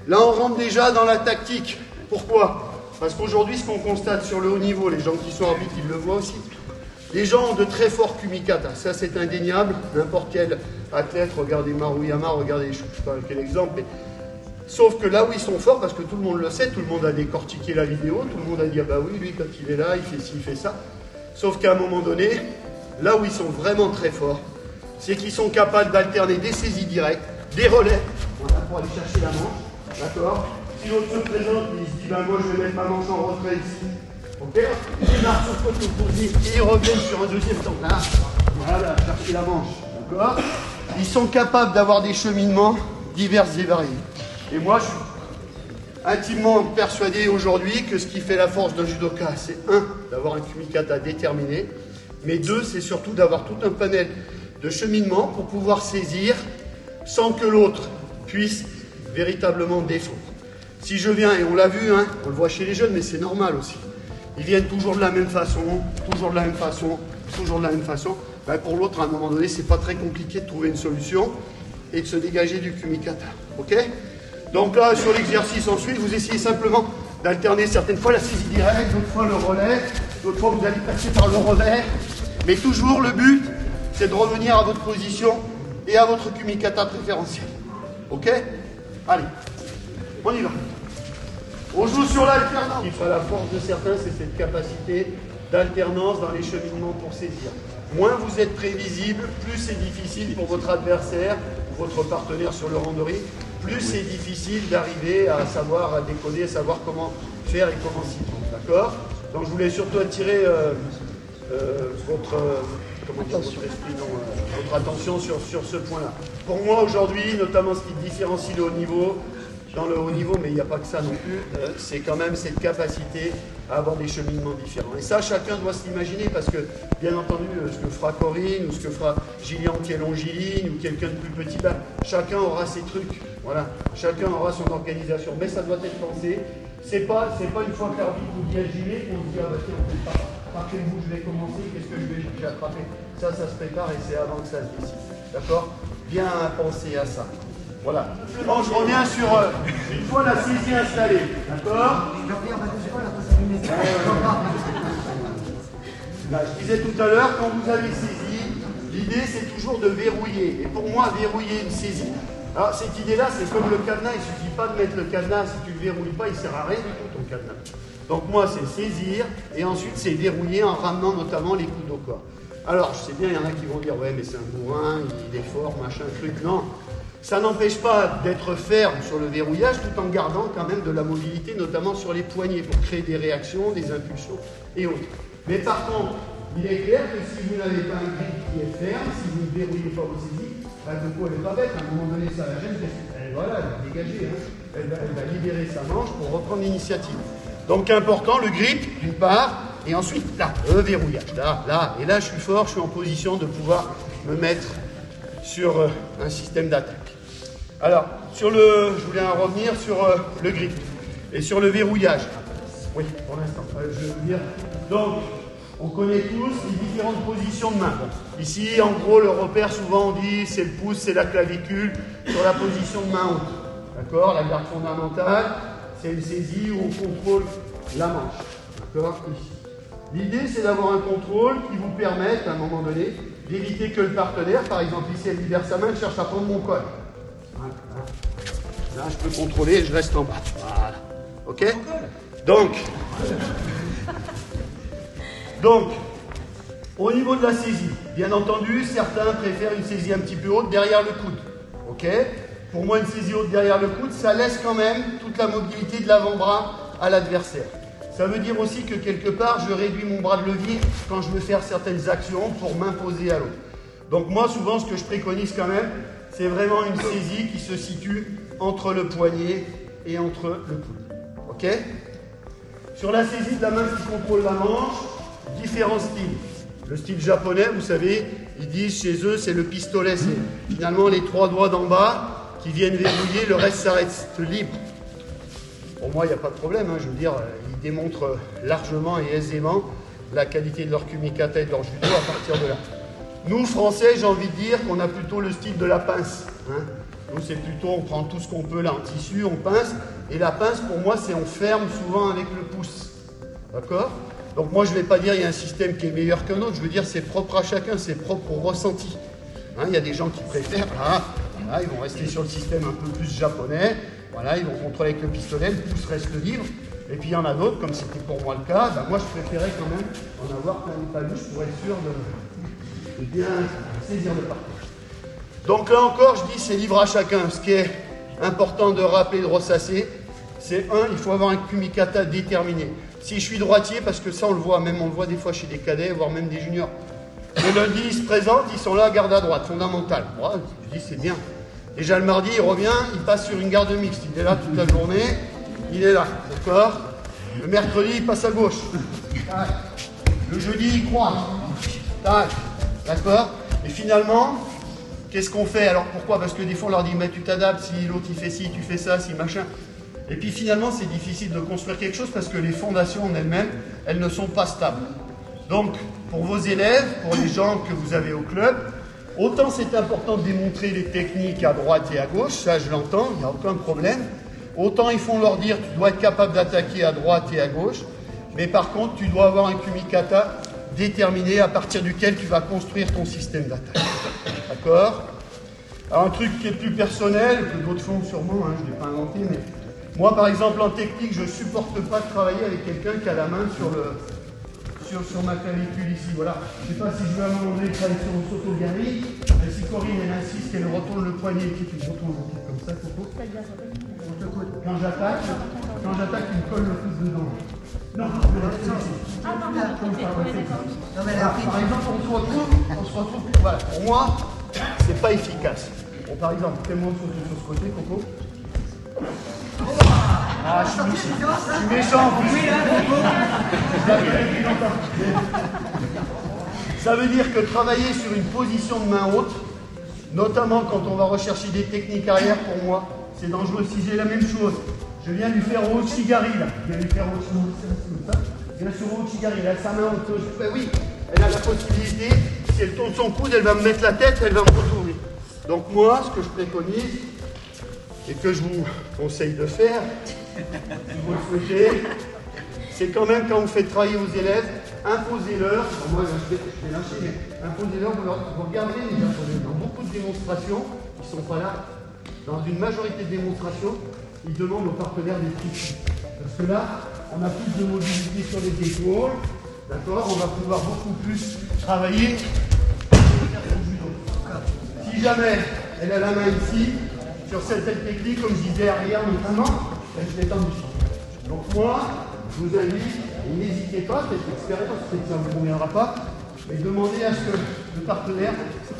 Là, on rentre déjà dans la tactique. Pourquoi? Parce qu'aujourd'hui, ce qu'on constate sur le haut niveau, les gens qui sont arbitres, ils le voient aussi. Les gens ont de très forts kumikata, ça c'est indéniable, n'importe quel athlète, regardez Maruyama, regardez, je ne sais pas quel exemple, mais... sauf que là où ils sont forts, parce que tout le monde le sait, tout le monde a décortiqué la vidéo, tout le monde a dit, ah bah oui, lui quand il est là, il fait ci, il fait ça, sauf qu'à un moment donné, là où ils sont vraiment très forts, c'est qu'ils sont capables d'alterner des saisies directes, des relais, voilà, pour aller chercher la manche, d'accord? Si l'autre se présente, il se dit, ben moi je vais mettre ma manche en retrait ici. Ok, il démarre sur le côté opposé et ils reviennent sur un deuxième temps. Là, voilà, chercher la manche. D'accord? Ils sont capables d'avoir des cheminements divers et variés. Et moi, je suis intimement persuadé aujourd'hui que ce qui fait la force d'un judoka, c'est un, d'avoir un kumikata déterminé, mais deux, c'est surtout d'avoir tout un panel de cheminements pour pouvoir saisir sans que l'autre puisse véritablement défendre. Si je viens, et on l'a vu, hein, on le voit chez les jeunes, mais c'est normal aussi. Ils viennent toujours de la même façon, toujours de la même façon, toujours de la même façon. Ben pour l'autre, à un moment donné, c'est pas très compliqué de trouver une solution et de se dégager du kumikata. Ok? Donc là, sur l'exercice ensuite, vous essayez simplement d'alterner certaines fois la saisie directe, d'autres fois le relais, d'autres fois vous allez passer par le revers. Mais toujours, le but, c'est de revenir à votre position et à votre kumikata préférentiel. Ok? Allez, on y va. On joue sur l'alternance. À la force de certains, c'est cette capacité d'alternance dans les cheminements pour saisir. Moins vous êtes prévisible, plus c'est difficile pour votre adversaire ou votre partenaire sur le randonnée, plus c'est difficile d'arriver à savoir, à décoder, à savoir comment faire et comment s'y prendre. D'accord? Donc je voulais surtout attirer votre attention sur ce point-là. Pour moi aujourd'hui, notamment ce qui différencie le haut niveau, dans le haut niveau, mais il n'y a pas que ça non plus, c'est quand même cette capacité à avoir des cheminements différents. Et ça, chacun doit s'imaginer parce que, bien entendu, ce que fera Corinne ou ce que fera Gillian qui est longiligne ou quelqu'un de plus petit, ben, chacun aura ses trucs. Voilà, chacun aura son organisation. Mais ça doit être pensé. C'est pas une fois qu'arbitre vous dit agilé qu'on se dit ah bah tiens, on fait pas. Par quel bout je vais commencer, qu'est-ce que je vais chercher à attraper? Ça se prépare et c'est avant que ça se décide. D'accord? Bien penser à ça. Voilà. Bon, je reviens sur une fois la saisie installée. D'accord? Là, je disais tout à l'heure, quand vous avez saisi, l'idée c'est toujours de verrouiller. Et pour moi, verrouiller une saisie. Alors cette idée-là, c'est comme le cadenas, il ne suffit pas de mettre le cadenas, si tu ne le verrouilles pas, il ne sert à rien du tout ton cadenas. Donc moi, c'est saisir, et ensuite c'est verrouiller en ramenant notamment les coudes au corps. Alors, je sais bien, il y en a qui vont dire, ouais, mais c'est un bourrin, il est fort, machin, truc. Non, ça n'empêche pas d'être ferme sur le verrouillage, tout en gardant quand même de la mobilité, notamment sur les poignets, pour créer des réactions, des impulsions et autres. Mais par contre, il est clair que si vous n'avez pas un grip qui est ferme, si vous ne verrouillez pas vos saisies, bah, du coup, elle n'est pas bête, à un moment donné, ça la gêne, voilà, elle va dégager, hein. Elle va libérer sa manche pour reprendre l'initiative. Donc, important, le grip, d'une part, et ensuite, là, le verrouillage, là, et là, je suis fort, je suis en position de pouvoir me mettre sur un système d'attaque. Alors, je voulais en revenir sur le grip et sur le verrouillage. Oui, pour l'instant, je veux dire. Donc, on connaît tous les différentes positions de main. Ici, en gros, le repère, souvent, on dit c'est le pouce, c'est la clavicule, sur la position de main haute. D'accord? La garde fondamentale, c'est une saisie où on contrôle la manche. D'accord? Ici. L'idée, c'est d'avoir un contrôle qui vous permette, à un moment donné, d'éviter que le partenaire, par exemple, ici, elle libère sa main, elle cherche à prendre mon col. Voilà. Là, je peux contrôler et je reste en bas. Voilà. OK? Donc, au niveau de la saisie, bien entendu, certains préfèrent une saisie un petit peu haute derrière le coude. OK? Pour moi, une saisie haute derrière le coude, ça laisse quand même toute la mobilité de l'avant-bras à l'adversaire. Ça veut dire aussi que quelque part, je réduis mon bras de levier quand je veux faire certaines actions pour m'imposer à l'autre. Donc moi, souvent, ce que je préconise quand même, c'est vraiment une saisie qui se situe entre le poignet et entre le coude. OK? Sur la saisie de la main qui contrôle la manche, différents styles. Le style japonais, vous savez, ils disent chez eux, c'est le pistolet. C'est finalement les 3 doigts d'en bas qui viennent verrouiller, le reste ça reste libre. Pour moi, il n'y a pas de problème. Hein, je veux dire, ils démontrent largement et aisément la qualité de leur kumikata et de leur judo à partir de là. Nous, Français, j'ai envie de dire qu'on a plutôt le style de la pince. Hein. Nous, c'est plutôt, on prend tout ce qu'on peut là en tissu, on pince. Et la pince, pour moi, c'est on ferme souvent avec le pouce. D'accord? Donc moi, je ne vais pas dire qu'il y a un système qui est meilleur qu'un autre. Je veux dire, c'est propre à chacun, c'est propre au ressenti. Hein, il y a des gens qui préfèrent, voilà, ils vont rester sur le système un peu plus japonais. Voilà, ils vont contrôler avec le pistolet, le pouce reste libre. Et puis il y en a d'autres, comme c'était pour moi le cas, ben moi je préférais quand même en avoir plein de paluches pour être sûr de bien saisir le parcours. Donc là encore, je dis c'est libre à chacun. Ce qui est important de rappeler, de ressasser, c'est il faut avoir un kumikata déterminé. Si je suis droitier, parce que ça on le voit, même on le voit des fois chez des cadets, voire même des juniors. Le lundi ils se présentent, ils sont là, garde à droite, fondamentale. Moi, je dis c'est bien. Déjà le mardi, il revient, il passe sur une garde mixte. Il est là toute la journée, il est là, d'accord? Le mercredi, il passe à gauche. Tac. Le jeudi, il croise. Tac. D'accord? Et finalement, qu'est-ce qu'on fait? Alors pourquoi? Parce que des fois, on leur dit, mais tu t'adaptes, si l'autre il fait ci, tu fais ça, si machin. Et puis finalement, c'est difficile de construire quelque chose parce que les fondations en elles-mêmes, elles ne sont pas stables. Donc, pour vos élèves, pour les gens que vous avez au club, autant c'est important de démontrer les techniques à droite et à gauche, ça je l'entends, il n'y a aucun problème. Autant ils font leur dire, tu dois être capable d'attaquer à droite et à gauche, mais par contre, tu dois avoir un kumikata déterminé à partir duquel tu vas construire ton système d'attaque. D'accord? Alors un truc qui est plus personnel, que d'autres font sûrement, hein, je ne l'ai pas inventé, mais Moi, par exemple, en technique, je ne supporte pas de travailler avec quelqu'un qui a la main sur ma clavicule ici. Voilà. Je ne sais pas si je veux à un moment donné travailler sur une sauto-galerie. Si Corinne elle insiste qu'elle retourne le poignet, tu retournes le pied comme ça, Coco. Quand j'attaque, il me colle le pouce dedans. Non, par exemple, on se retrouve, voilà, pour moi, c'est pas efficace. Bon, par exemple, fais-moi sauter sur ce côté, Coco. Ah, je suis méchant. Ça veut dire que travailler sur une position de main haute, notamment quand on va rechercher des techniques arrière, pour moi, c'est dangereux. Si j'ai la même chose, je viens lui faire au Ochigari, là. Je viens lui faire au Ochigari, elle a sa main haute. Ben oui, elle a la possibilité, si elle tourne son coude, elle va me mettre la tête, elle va me retourner. Donc moi, ce que je préconise, et que je vous conseille de faire, si vous le souhaitez, c'est quand même quand vous faites travailler vos élèves, imposez-leur, moi je vais lâcher, mais imposez-leur, vous regardez les Japonais, dans beaucoup de démonstrations, ils ne sont pas là, dans une majorité de démonstrations, ils demandent aux partenaires des trips. Parce que là, on a plus de mobilité sur les épaules, d'accord, on va pouvoir beaucoup plus travailler. Si jamais elle a la main ici, sur certaines techniques, comme je disais arrière notamment, elle se détend du champ. Donc moi, je vous invite, et n'hésitez pas, cette expérience, peut-être que ça ne vous conviendra pas, mais demandez à ce que le partenaire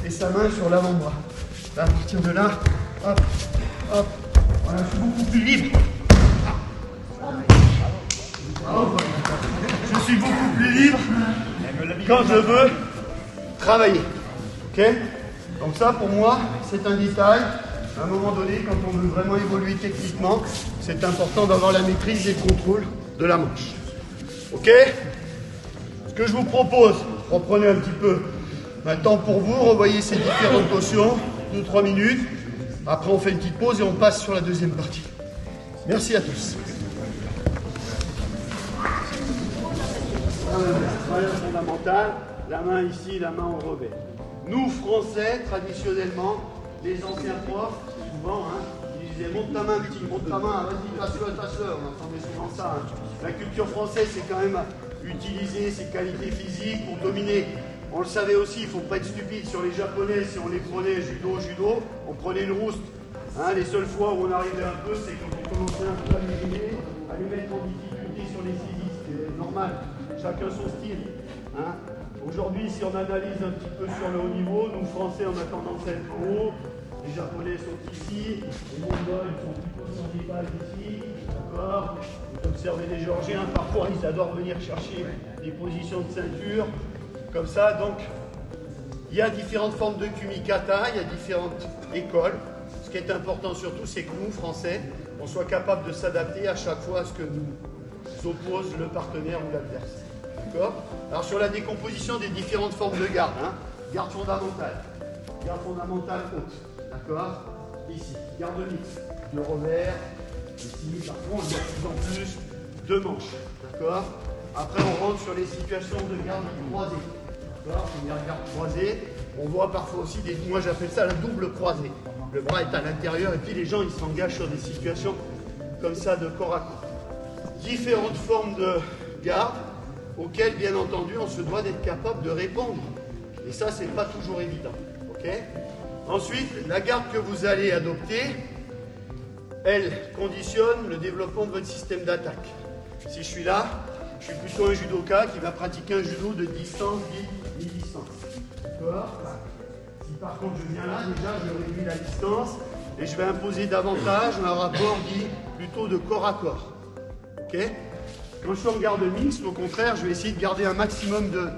ait sa main sur l'avant-bras. À partir de là, hop, hop, voilà, je suis beaucoup plus libre. Je suis beaucoup plus libre quand je veux travailler. Ok? Donc ça, pour moi, c'est un détail. À un moment donné, quand on veut vraiment évoluer techniquement, c'est important d'avoir la maîtrise et le contrôle de la manche. Ok? Ce que je vous propose, reprenez un petit peu maintenant pour vous, revoyez ces différentes notions, 2-3 minutes. Après, on fait une petite pause et on passe sur la deuxième partie. Merci à tous. Voilà fondamentale, la main ici, la main au revers. Nous, Français, traditionnellement, les anciens profs, souvent, ils disaient monte ta main, petit, monte ta main, vas-y, passe-le, on entendait souvent ça. La culture française, c'est quand même utiliser ses qualités physiques pour dominer. On le savait aussi, il ne faut pas être stupide. Sur les Japonais, si on les prenait judo, on prenait une rouste. Les seules fois où on arrivait un peu, c'est quand on commençait un peu à les mettre en difficulté sur les saisies. C'était normal, chacun son style. Aujourd'hui, si on analyse un petit peu sur le haut niveau, nous Français, on a tendance à être en haut, les Japonais sont ici, les Mongols sont plutôt sur des bases ici, d'accord? Vous observez les Géorgiens, parfois ils adorent venir chercher des positions de ceinture, comme ça. Donc, il y a différentes formes de kumikata, il y a différentes écoles. Ce qui est important surtout, c'est que nous, Français, on soit capable de s'adapter à chaque fois à ce que nous oppose le partenaire ou l'adversaire. D'accord? Alors sur la décomposition des différentes formes de garde, garde fondamentale haute, d'accord? Ici, garde mixte, le revers, ici, par contre, il y a de plus en plus de manches, d'accord? Après, on rentre sur les situations de garde croisée, d'accord? Première garde croisée, on voit parfois aussi moi j'appelle ça la double croisée. Le bras est à l'intérieur et puis les gens ils s'engagent sur des situations comme ça de corps à corps. Différentes formes de garde auxquelles, bien entendu, on se doit d'être capable de répondre. Et ça, c'est pas toujours évident. Okay? Ensuite, la garde que vous allez adopter, elle conditionne le développement de votre système d'attaque. Si je suis là, je suis plutôt un judoka qui va pratiquer un judo de distance, mi-distance. D'accord? Si par contre je viens là, déjà, je réduis la distance et je vais imposer davantage un rapport dit plutôt de corps à corps. Ok? Quand je suis en garde mixte, au contraire, je vais essayer de garder un maximum de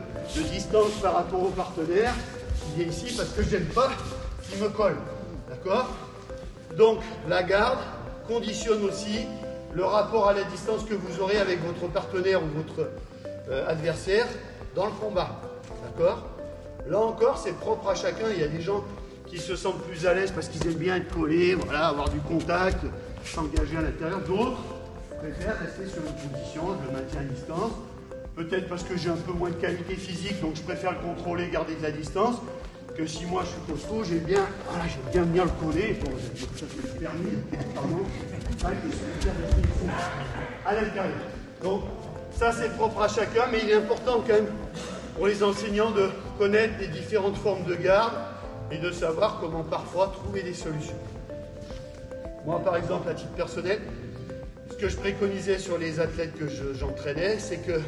distance par rapport au partenaire qui est ici parce que je n'aime pas qu'il me colle. D'accord? Donc, la garde conditionne aussi le rapport à la distance que vous aurez avec votre partenaire ou votre adversaire dans le combat. D'accord? Là encore, c'est propre à chacun. Il y a des gens qui se sentent plus à l'aise parce qu'ils aiment bien être collés, voilà, avoir du contact, s'engager à l'intérieur. D'autres préfèrent rester sur une position, je le maintiens à distance. Peut-être parce que j'ai un peu moins de qualité physique, donc je préfère le contrôler, garder de la distance. que si moi je suis costaud, j'aime bien venir le coller. Bon, ça c'est permis, pardon. À l'intérieur. Donc, ça c'est propre à chacun, mais il est important quand même pour les enseignants de connaître les différentes formes de garde et de savoir comment parfois trouver des solutions. Moi, par exemple, à titre personnel, ce que je préconisais sur les athlètes que j'entraînais, c'est que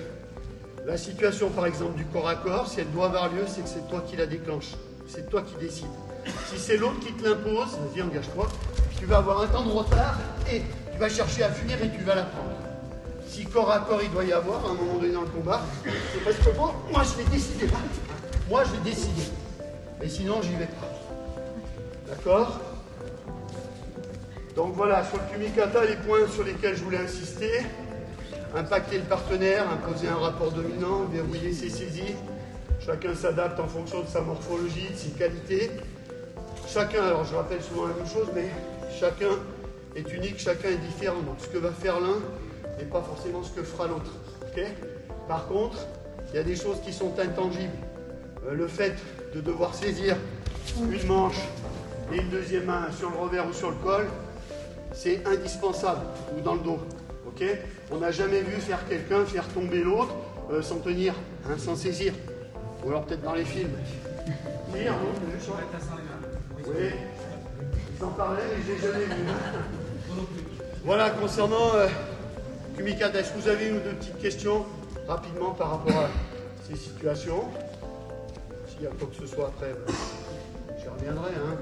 la situation, par exemple, du corps à corps, si elle doit avoir lieu, c'est que c'est toi qui la déclenche. C'est toi qui décides. Si c'est l'autre qui te l'impose, vas-y, engage-toi, tu vas avoir un temps de retard et tu vas chercher à fuir et tu vas la prendre. Si corps à corps il doit y avoir à un moment donné dans le combat, c'est parce que moi je l'ai décidé. Moi je l'ai décidé. Et sinon j'y vais pas. D'accord? Donc voilà, sur le Kumikata, les points sur lesquels je voulais insister. Impacter le partenaire, imposer un rapport dominant, verrouiller ses saisies. Chacun s'adapte en fonction de sa morphologie, de ses qualités. Chacun, alors je rappelle souvent la même chose, mais chacun est unique, chacun est différent. Donc ce que va faire l'un n'est pas forcément ce que fera l'autre. Okay? Par contre, il y a des choses qui sont intangibles. Le fait de devoir saisir une manche et une deuxième main sur le revers ou sur le col, c'est indispensable, ou dans le dos. Okay? On n'a jamais vu faire quelqu'un faire tomber l'autre sans tenir, hein, sans saisir. Ou alors peut-être dans les films. Oui, ils en parlaient, mais je l'ai jamais vu. Voilà, concernant Kumikata, est-ce que vous avez une ou deux petites questions rapidement par rapport à ces situations? S'il y a quoi que ce soit après, j'y reviendrai. Hein.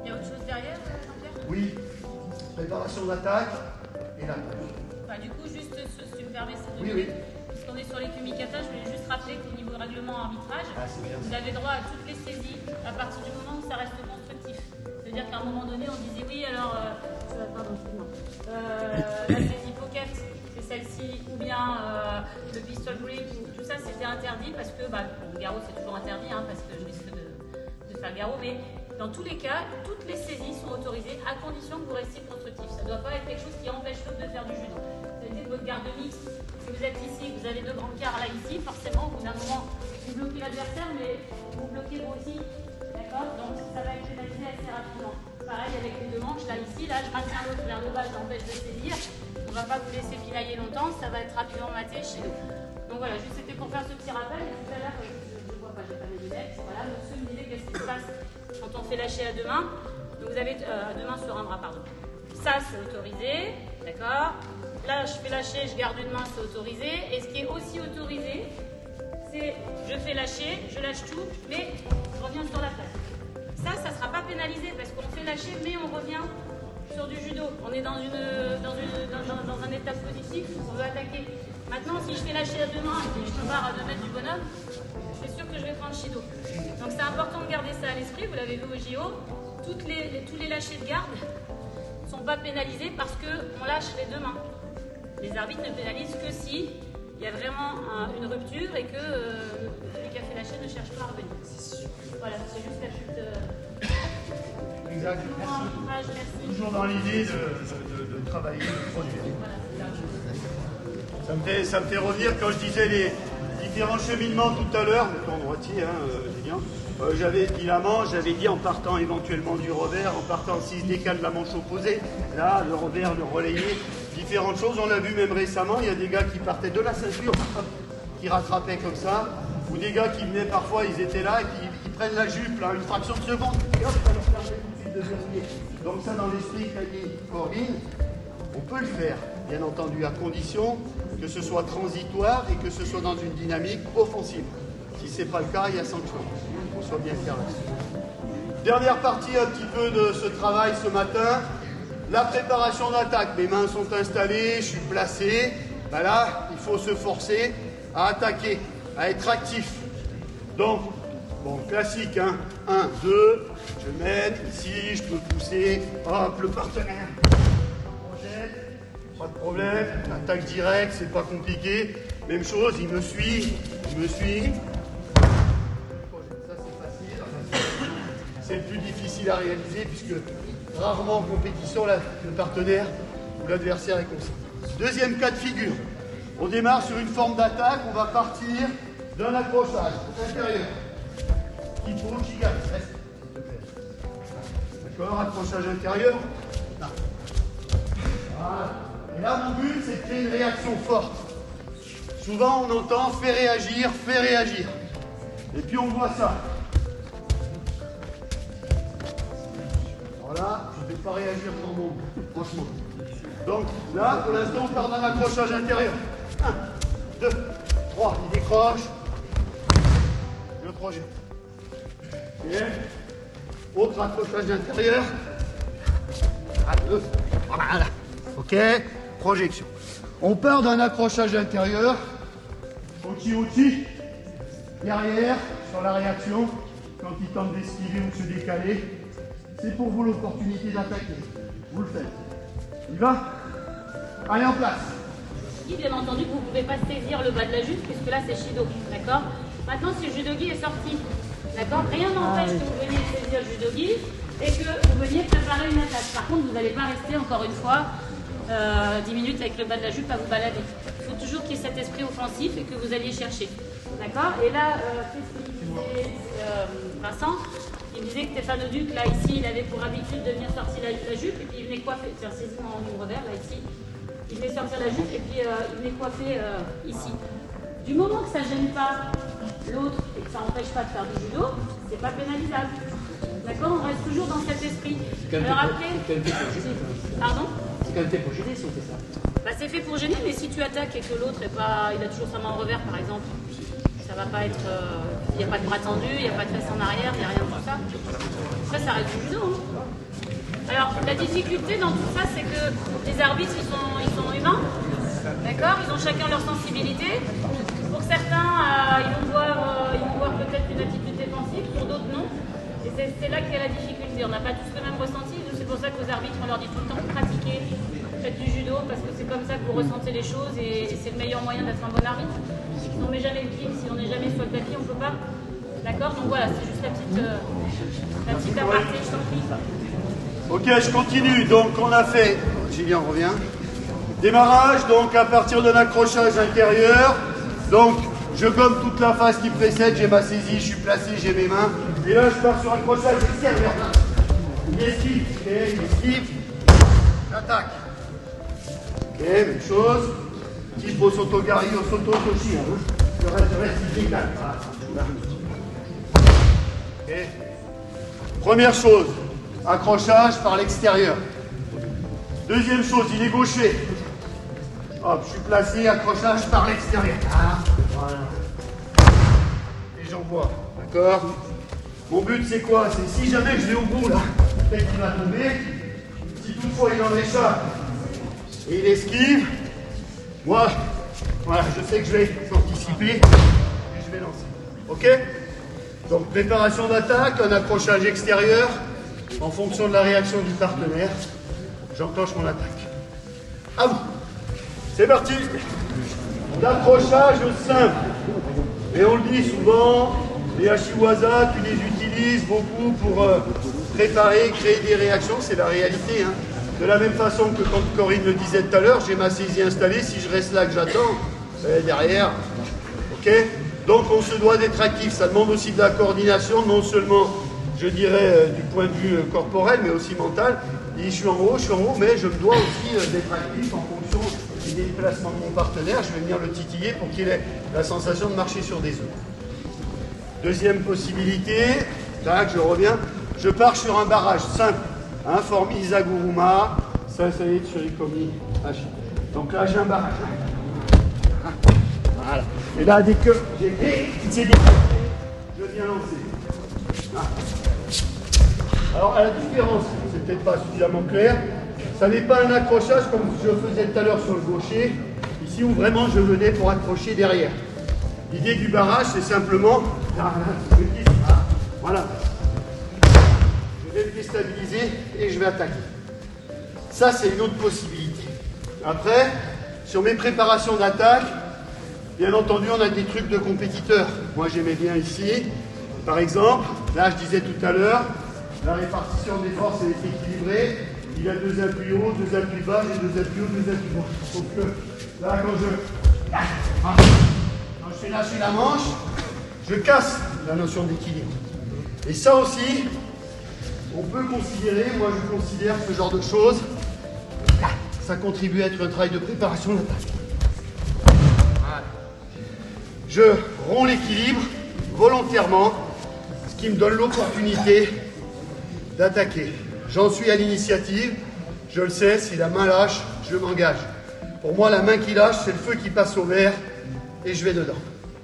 Il y a autre chose derrière, Jean-Pierre? Oui, préparation d'attaque et l'attaque. Enfin, du coup, juste, si tu me permets, c'est oui. Puisqu'on est sur les Kumikata, je voulais juste rappeler qu'au niveau règlement arbitrage, vous avez droit à toutes les saisies à partir du moment où ça reste constructif. C'est-à-dire qu'à un moment donné, on disait oui, alors, la saisie pocket, c'est celle-ci, ou bien le pistol grip, tout ça c'était interdit parce que, le garrot c'est toujours interdit, hein, parce que je risque de faire le garrot, mais dans tous les cas, toutes les saisies sont autorisées à condition que vous restiez constructif. Ça ne doit pas être quelque chose qui empêche l'autre de faire du judo. C'est-à-dire que votre garde mixte, si vous êtes ici, vous avez deux grandes quarts là ici, forcément, au bout d'un moment, vous bloquez l'adversaire, mais vous bloquez vous aussi. D'accord? Donc ça va être pénalisé assez rapidement. Pareil avec les deux manches, là ici, là je maintiens l'autre vers le bas, je l'empêche de saisir. On ne va pas vous laisser pinailler longtemps, ça va être rapidement maté chez nous. Donc voilà, juste c'était pour faire ce petit rappel. Et tout à l'heure, je ne vois pas, j'ai pas mes lunettes. Voilà, monsieur me disait qu'est-ce qui se passe quand on fait lâcher à deux mains. Donc vous avez deux mains sur un bras, pardon. Ça c'est autorisé, d'accord? Là je fais lâcher, je garde une main, c'est autorisé. Et ce qui est aussi autorisé, c'est je fais lâcher, je lâche tout, mais je reviens sur la place. Ça ne sera pas pénalisé parce qu'on fait lâcher, mais on revient sur du judo. On est dans un état positif, on veut attaquer. Maintenant, si je fais lâcher à deux mains et que je me barre à 2 mètres du bonhomme, c'est sûr que je vais prendre Shido. Donc c'est important de garder ça à l'esprit, vous l'avez vu au JO. Tous les lâchers de garde ne sont pas pénalisés parce qu'on lâche les deux mains. Les arbitres ne pénalisent que si il y a vraiment une rupture et que celui qui a fait lâcher ne cherche pas à revenir. Voilà, c'est juste la chute. Exact. Merci. Toujours dans l'idée de travailler, de produire. Ça me fait revenir quand je disais les différents cheminements tout à l'heure, le temps droitier, Julien. J'avais dit en partant éventuellement du revers, en partant 6 décales de la manche opposée, là, le revers, le relayé, différentes choses. On l'a vu même récemment, il y a des gars qui partaient de la ceinture, qui rattrapaient comme ça, ou des gars qui venaient parfois, ils étaient là, et qui prennent la jupe, là, une fraction de seconde, et hop, ça leur permet tout de suite de verrouiller. Donc ça, dans l'esprit qu'a dit Corinne, on peut le faire, bien entendu, à condition que ce soit transitoire et que ce soit dans une dynamique offensive. Si ce n'est pas le cas, il y a sanction. Il faut soit bien clair là-dessus. Dernière partie un petit peu de ce travail ce matin, la préparation d'attaque. Mes mains sont installées, je suis placé. Ben là, il faut se forcer à attaquer, à être actif. Donc, bon, classique, hein. 1, 2, je mène, ici, je peux pousser, hop, le partenaire. Pas de problème, attaque directe, c'est pas compliqué. Même chose, il me suit. Ça c'est facile. C'est le plus difficile à réaliser puisque rarement en compétition, le partenaire ou l'adversaire est conscient. Deuxième cas de figure. On démarre sur une forme d'attaque, on va partir d'un accrochage intérieur. qu'il faut qu'il gagne. Reste. D'accord, accrochage intérieur. Là. Voilà. Et là, mon but, c'est de créer une réaction forte. Souvent, on entend faire réagir, faire réagir. Et puis, on voit ça. Voilà, je ne vais pas réagir pour mon franchement. Donc, là, pour l'instant, on part d'un accrochage intérieur. 1, 2, 3, il décroche. Je projette. Et autre accrochage intérieur. 1, 2, voilà. Ok, projection. On part d'un accrochage intérieur. Outil, derrière, sur la réaction, quand il tente d'esquiver ou de se décaler, c'est pour vous l'opportunité d'attaquer. Vous le faites. Il va? Allez, en place. Bien entendu, vous ne pouvez pas saisir le bas de la jupe, puisque là c'est Shido, d'accord? Maintenant, si le judogi est sorti, d'accord? Rien n'empêche que vous veniez saisir le judogi et que vous veniez préparer une attaque. Par contre, vous n'allez pas rester encore une fois 10 minutes avec le bas de la jupe à vous balader. Il faut toujours qu'il y ait cet esprit offensif et que vous alliez chercher, d'accord? Et là, qu'est-ce qu'il disait Vincent? Il me disait que Stéphane Auduc, là, ici, il avait pour habitude de venir sortir la jupe et puis il venait coiffer, tiens, saisis-moi en livre vert, là, ici. Il venait sortir la jupe et puis il venait coiffer ici. Du moment que ça ne gêne pas l'autre et que ça n'empêche pas de faire du judo, c'est pas pénalisable. D'accord? On reste toujours dans cet esprit. Alors après... Pardon? C'est quand même fait pour gêner si on fait ça. Bah, c'est fait pour gêner, mais si tu attaques et que l'autre il a toujours sa main en revers, par exemple, ça va pas être... Il n'y a pas de bras tendu, il n'y a pas de fesse en arrière, il n'y a rien de tout ça. Ça reste du judo. Hein. Alors, la difficulté dans tout ça, c'est que les arbitres, ils sont humains, d'accord? Ils ont chacun leur sensibilité. Pour certains, ils vont voir peut-être une attitude défensive, pour d'autres non. Et c'est là qu'il y a la difficulté. On n'a pas tous le même ressenti. C'est pour ça qu'aux arbitres, on leur dit tout le temps de pratiquer, faites du judo, parce que c'est comme ça que vous ressentez les choses et c'est le meilleur moyen d'être un bon arbitre. Si on ne met jamais le pied, si on n'est jamais sur le tapis, on ne peut pas. D'accord? Donc voilà, c'est juste la petite aparté, je t'en prie. Ok, je continue. Donc, on a fait, Julien revient, démarrage, donc à partir d'un accrochage intérieur. Donc, je gomme toute la phase qui précède, j'ai ma saisie, je suis placé, j'ai mes mains. Et là, je pars sur un accrochage extérieur. Il esquive, ok, il esquive, j'attaque. Ok, même chose. Tipo Sotogari au Soto-Toshi. Le reste, il décale. Ok. Première chose. Accrochage par l'extérieur. Deuxième chose, il est gaucher. Hop, je suis placé, accrochage par l'extérieur. Ah, voilà. Et j'envoie. D'accord? Mon but, c'est quoi? C'est si jamais je vais au bout, là, peut-être qu'il va tomber. Si toutefois il en échappe et il esquive, moi, voilà, je sais que je vais anticiper et je vais lancer. Ok? Donc, préparation d'attaque, un accrochage extérieur. En fonction de la réaction du partenaire, j'enclenche mon attaque. À vous. C'est parti. L'accrochage simple. Et on le dit souvent, les Ashiwaza, tu les utilises beaucoup pour préparer, créer des réactions. C'est la réalité. Hein. De la même façon que quand Corinne le disait tout à l'heure, j'ai ma saisie installée. Si je reste là que j'attends, derrière. Ok? Donc on se doit d'être actif. Ça demande aussi de la coordination, non seulement... je dirais du point de vue corporel, mais aussi mental. Et je suis en haut, mais je me dois aussi d'être actif en fonction des déplacements de mon partenaire. Je vais venir le titiller pour qu'il ait la sensation de marcher sur des œufs. Deuxième possibilité, tac, je reviens, je pars sur un barrage simple, hein, forme Izaguruma, Sasai Tsurikomi, Hachi. Donc là, j'ai un barrage. Voilà. Et là, dès que j'ai c'est déclenché, je viens lancer. Ah. Alors, à la différence, c'est peut-être pas suffisamment clair, ça n'est pas un accrochage comme je faisais tout à l'heure sur le gaucher, ici où vraiment je venais pour accrocher derrière. L'idée du barrage, c'est simplement, voilà, je vais le déstabiliser et je vais attaquer. Ça, c'est une autre possibilité. Après, sur mes préparations d'attaque, bien entendu, on a des trucs de compétiteurs. Moi, j'aimais bien ici, par exemple, là, je disais tout à l'heure, la répartition des forces est équilibrée. Il y a 2 appuis hauts, 2 appuis bas, j'ai 2 appuis hauts, 2 appuis bas. Sauf que là, quand je fais lâcher la manche, je casse la notion d'équilibre. Et ça aussi, on peut considérer, moi je considère ce genre de choses, ça contribue à être un travail de préparation d'attaque. Je romps l'équilibre volontairement, ce qui me donne l'opportunité d'attaquer. J'en suis à l'initiative, je le sais, si la main lâche, je m'engage. Pour moi, la main qui lâche, c'est le feu qui passe au vert et je vais dedans.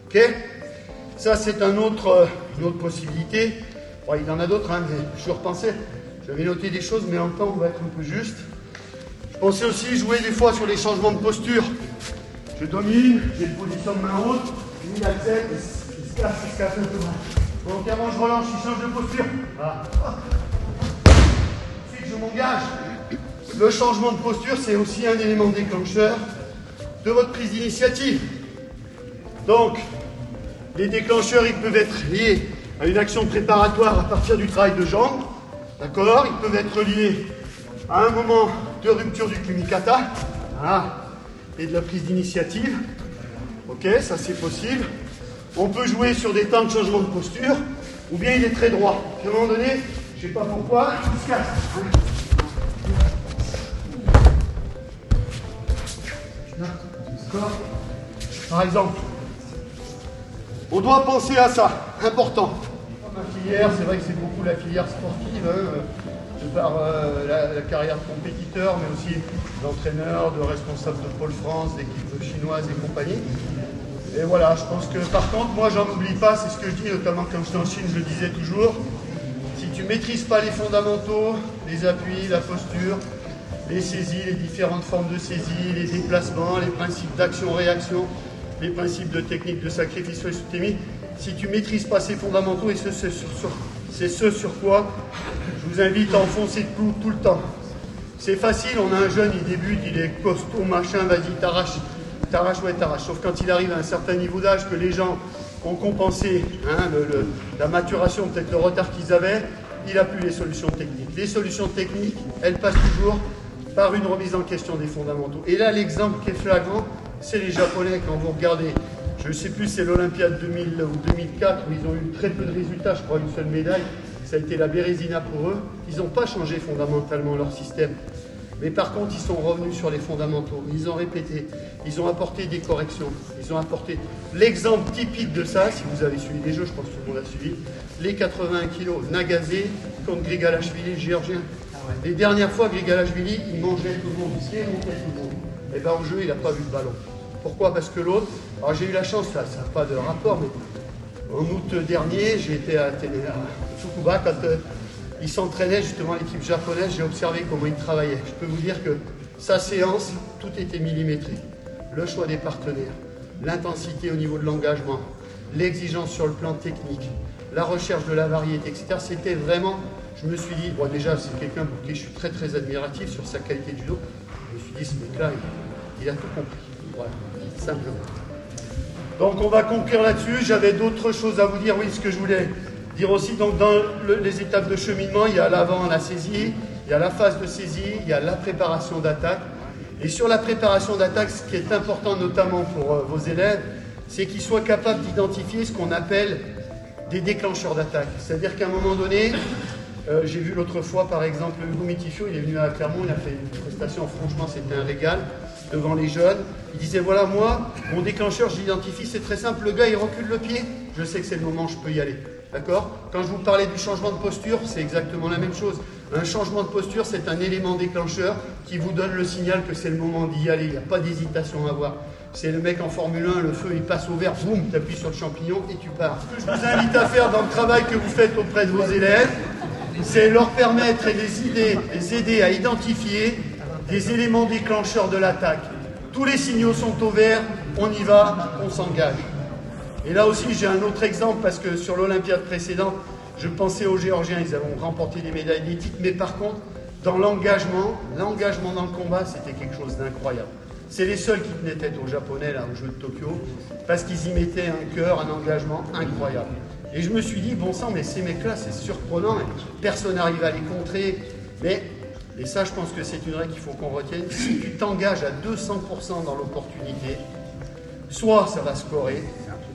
Ok? Ça, c'est une autre possibilité. Bon, il y en a d'autres, hein, mais je repensais. J'avais noté des choses, mais en même temps, on va être un peu juste. Je pensais aussi jouer des fois sur les changements de posture. Je domine, j'ai une position de main haute, il accepte, il se casse un peu mal. Volontairement, je relance, il change de posture. Voilà. Ensuite, je m'engage. Le changement de posture, c'est aussi un élément déclencheur de votre prise d'initiative. Donc, les déclencheurs, ils peuvent être liés à une action préparatoire à partir du travail de jambes. D'accord? Ils peuvent être liés à un moment de rupture du kumikata. Voilà. Et de la prise d'initiative. Ok, ça c'est possible. On peut jouer sur des temps de changement de posture, ou bien il est très droit. À un moment donné, je ne sais pas pourquoi, il se casse. D'accord? Par exemple, on doit penser à ça, important. La filière, c'est vrai que c'est beaucoup la filière sportive, hein, de par la carrière de compétiteur, mais aussi d'entraîneur, de responsable de Pôle France, d'équipe chinoise et compagnie. Et voilà, je pense que par contre, moi j'en oublie pas, c'est ce que je dis, notamment quand j'étais en Chine, je le disais toujours, si tu ne maîtrises pas les fondamentaux, les appuis, la posture, les saisies, les différentes formes de saisie, les déplacements, les principes d'action-réaction, les principes de technique de sacrifice et soutenu, si tu ne maîtrises pas ces fondamentaux, et c'est ce sur quoi je vous invite à enfoncer le clou tout le temps. C'est facile, on a un jeune, il débute, il est costaud, machin, vas-y, t'arraches, ouais, t'arraches. Sauf quand il arrive à un certain niveau d'âge, que les gens ont compensé hein, la maturation, peut-être le retard qu'ils avaient, il n'a plus les solutions techniques. Les solutions techniques, elles passent toujours par une remise en question des fondamentaux. Et là, l'exemple qui est flagrant, c'est les Japonais, quand vous regardez, je ne sais plus, c'est l'Olympiade 2000 ou 2004, où ils ont eu très peu de résultats, je crois une seule médaille, ça a été la Bérésina pour eux. Ils n'ont pas changé fondamentalement leur système. Mais par contre, ils sont revenus sur les fondamentaux. Ils ont répété, ils ont apporté des corrections. Ils ont apporté l'exemple typique de ça, si vous avez suivi les jeux, je pense que tout le monde a suivi, les 81 kilos Nagase contre Grigalashvili, le géorgien. Les dernières fois, Grigalashvili, il mangeait tout le monde, il montait tout le monde. Et bien au jeu, il n'a pas vu le ballon. Pourquoi? Parce que l'autre, alors j'ai eu la chance, ça n'a pas de rapport, mais en août dernier, j'ai été à Tsukuba, quand il s'entraînait justement l'équipe japonaise, j'ai observé comment il travaillait. Je peux vous dire que sa séance, tout était millimétré. Le choix des partenaires, l'intensité au niveau de l'engagement, l'exigence sur le plan technique, la recherche de la variété, etc. C'était vraiment, je me suis dit, bon déjà c'est quelqu'un pour qui je suis très très admiratif sur sa qualité de judo. Je me suis dit, ce mec-là, il a tout compris. Voilà, simplement. Donc on va conclure là-dessus. J'avais d'autres choses à vous dire. Oui, ce que je voulais dire aussi, donc dans les étapes de cheminement, il y a l'avant, la saisie, il y a la phase de saisie, il y a la préparation d'attaque. Et sur la préparation d'attaque, ce qui est important notamment pour vos élèves, c'est qu'ils soient capables d'identifier ce qu'on appelle des déclencheurs d'attaque. C'est-à-dire qu'à un moment donné, j'ai vu l'autre fois par exemple Hugo Mitifio, il est venu à Clermont, il a fait une prestation, franchement c'était un régal devant les jeunes. Il disait voilà, moi, mon déclencheur, je l'identifie, c'est très simple, le gars il recule le pied, je sais que c'est le moment, je peux y aller. D'accord? Quand je vous parlais du changement de posture, c'est exactement la même chose. Un changement de posture, c'est un élément déclencheur qui vous donne le signal que c'est le moment d'y aller. Il n'y a pas d'hésitation à avoir. C'est le mec en Formule 1, le feu il passe au vert, boum, tu appuies sur le champignon et tu pars. Ce que je vous invite à faire dans le travail que vous faites auprès de vos élèves, c'est leur permettre et les aider à identifier des éléments déclencheurs de l'attaque. Tous les signaux sont au vert, on y va, on s'engage. Et là aussi, j'ai un autre exemple, parce que sur l'Olympiade précédente, je pensais aux Géorgiens, ils avaient remporté des médailles d'éthique, mais par contre, dans l'engagement dans le combat, c'était quelque chose d'incroyable. C'est les seuls qui tenaient tête aux Japonais, là, aux Jeux de Tokyo, parce qu'ils y mettaient un cœur, un engagement incroyable. Et je me suis dit, bon sang, mais ces mecs-là, c'est surprenant, personne n'arrive à les contrer, mais, et ça, je pense que c'est une règle qu'il faut qu'on retienne, si tu t'engages à 200% dans l'opportunité, soit ça va scorer,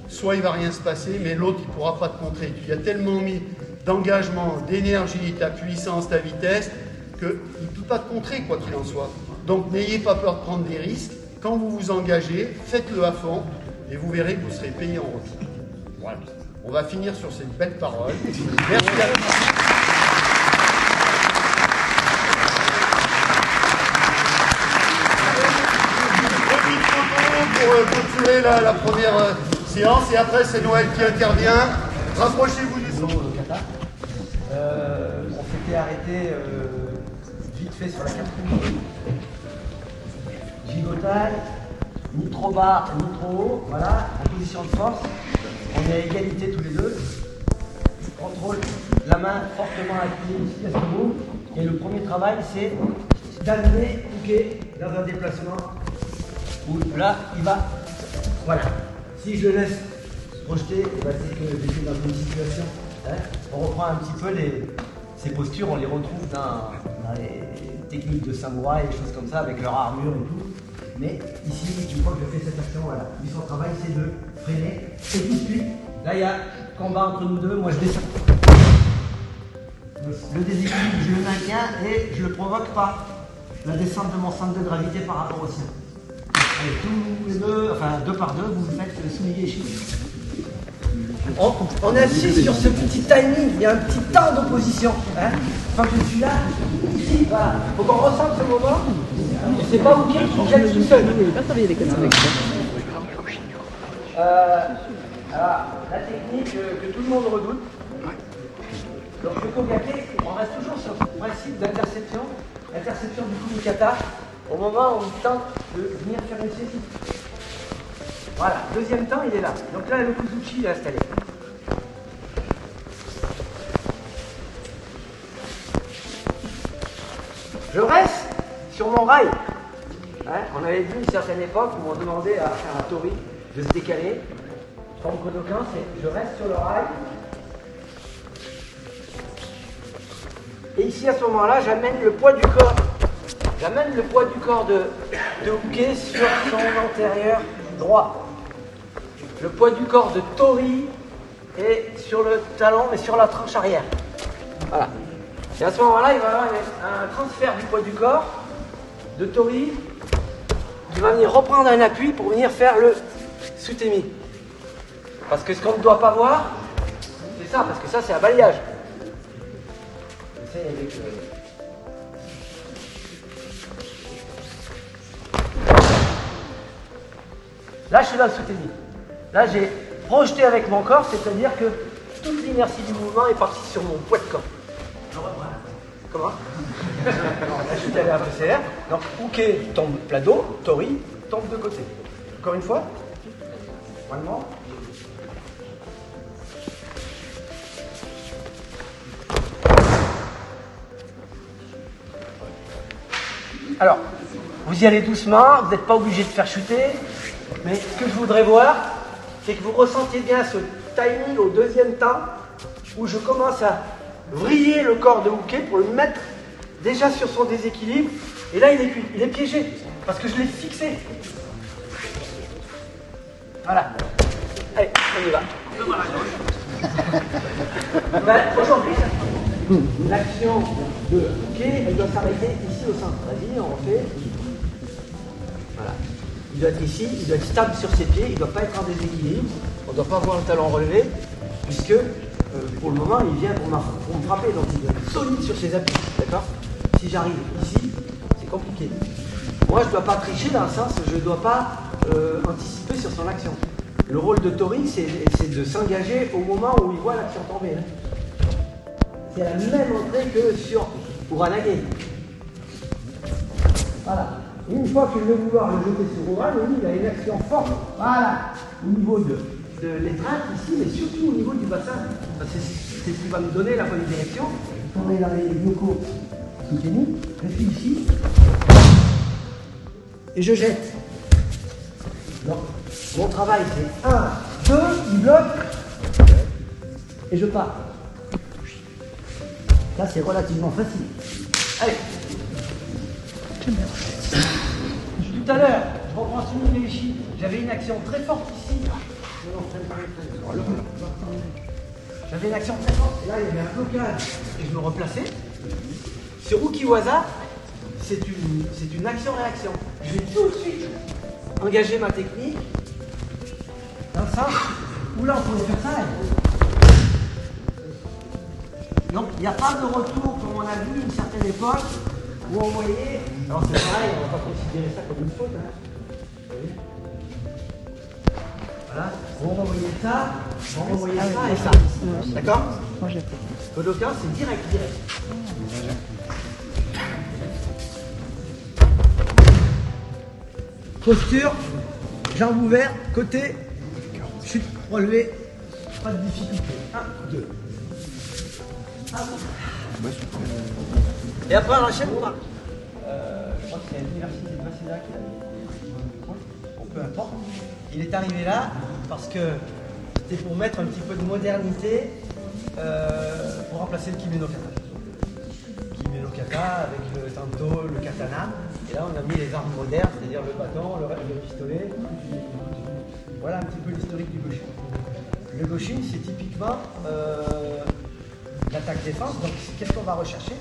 soit il ne va rien se passer, mais l'autre, il ne pourra pas te contrer. Tu y as tellement mis d'engagement, d'énergie, ta puissance, ta vitesse, qu'il ne peut pas te contrer quoi qu'il en soit. Donc n'ayez pas peur de prendre des risques. Quand vous vous engagez, faites-le à fond et vous verrez que vous serez payé en retour. Voilà. On va finir sur cette belle parole. Merci à tous. Pour clôturer la première séance et après c'est Noël qui intervient. Rapprochez-vous du son. On s'était arrêté vite fait sur la 4e. Gigotaille, ni trop bas, ni trop haut. Voilà, en position de force. On est à égalité tous les deux. Contrôle, la main fortement appuyée ici à ce niveau. Et le premier travail, c'est d'amener Uke dans un déplacement où là, il va. Voilà. Si je le laisse projeter, c'est que je suis dans une situation. On reprend un petit peu ces postures, on les retrouve dans les techniques de samouraï et choses comme ça, avec leur armure et tout. Mais ici, une fois que je fais cette action, voilà, lui son travail c'est de freiner. Et tout de suite, là il y a combat entre nous deux, moi je descends. Le déséquilibre, je le maintiens et je le provoque par la descente de mon centre de gravité par rapport au sien. Allez, tous les deux, enfin deux par deux, vous faites souligner et chier. On insiste sur ce petit timing, il y a un petit temps d'opposition. Quand je suis là, ici, voilà. Il faut qu'on ressente ce moment. Et c'est pas OK qui jette tout seul. Alors, la technique que tout le monde redoute. Donc le kogake, on reste toujours sur le principe d'interception. Interception du coup du kata au moment où on tente de venir faire une saisie. Voilà, deuxième temps, il est là. Donc là, le Kuzuchi est installé. Je reste sur mon rail. On avait vu une certaine époque où on demandait à faire un tori de se décaler. Comme Kodokan, c'est je reste sur le rail. Et ici, à ce moment-là, j'amène le poids du corps. J'amène le poids du corps de Uke sur son antérieur droit. Le poids du corps de Tori est sur le talon, mais sur la tranche arrière. Voilà. Et à ce moment-là, il va y avoir un transfert du poids du corps de Tori qui va venir reprendre un appui pour venir faire le sutemi. Parce que ce qu'on ne doit pas voir, c'est ça, parce que ça, c'est un balayage. J'essaie avec Là, je suis dans le sutemi. Là, j'ai projeté avec mon corps, c'est-à-dire que toute l'inertie du mouvement est partie sur mon poids de corps. Comment? Là, je suis allé à PCR. Donc, Uke tombe plat dos, Tori tombe de côté. Encore une fois. Vraiment. Alors, vous y allez doucement, vous n'êtes pas obligé de faire chuter, mais ce que je voudrais voir, c'est que vous ressentiez bien ce timing au deuxième temps, où je commence à vriller le corps de Uke pour le mettre déjà sur son déséquilibre, et là il est piégé, parce que je l'ai fixé. Voilà. Allez, on y va. Aujourd'hui, l'action de Uke, elle doit s'arrêter ici au centre. Vas-y, on refait. Voilà. Il doit être ici, il doit être stable sur ses pieds, il ne doit pas être en déséquilibre. On ne doit pas avoir le talon relevé, puisque pour le moment, il vient pour me frapper, donc il doit être solide sur ses appuis. D'accord? Si j'arrive ici, c'est compliqué. Moi, je ne dois pas tricher dans le sens, je ne dois pas anticiper sur son action. Le rôle de Tori, c'est de s'engager au moment où il voit l'action tomber. C'est la même entrée que sur Uranage. Voilà. Une fois que je vais vouloir le jeter sur Uran, il a une action forte. Voilà. Au niveau de l'étreinte ici, mais surtout au niveau du bassin. C'est ce qui va me donner la bonne direction. On est dans les Yoko soutenus. Je suis ici. Et je jette. Donc, mon travail c'est 1, 2, il bloque. Et je pars. Là, c'est relativement facile. Allez. Tout à l'heure, je reprends Sumi Meishi. J'avais une action très forte ici. J'avais une action très forte, et là il y avait un blocage, et je me replaçais. Sur Ukiwaza, c'est une action-réaction. Je vais tout de suite engager ma technique dans ça. Oula, on pourrait faire ça. Donc il n'y a pas de retour comme on a vu à une certaine époque où on voyait. Alors c'est pareil, on ne va pas considérer ça comme une faute. Hein. Vous voyez, voilà, on revoyait ça et ça. D'accord? Kodokan, c'est direct. Posture, jambes ouvertes, côté, chute relevée, pas de difficulté. 1, 2. Et après on enchaîne ou pas? Je crois que c'est l'université de Waseda qui a dit. Bon, peu importe. Il est arrivé là parce que c'était pour mettre un petit peu de modernité pour remplacer le kimono kata. Kimono kata avec le tanto, le katana. Et là on a mis les armes modernes, c'est-à-dire le bâton, le pistolet. Voilà un petit peu l'historique du Goshin. Le Goshin, c'est typiquement l'attaque-défense. Donc qu'est-ce qu'on va rechercher?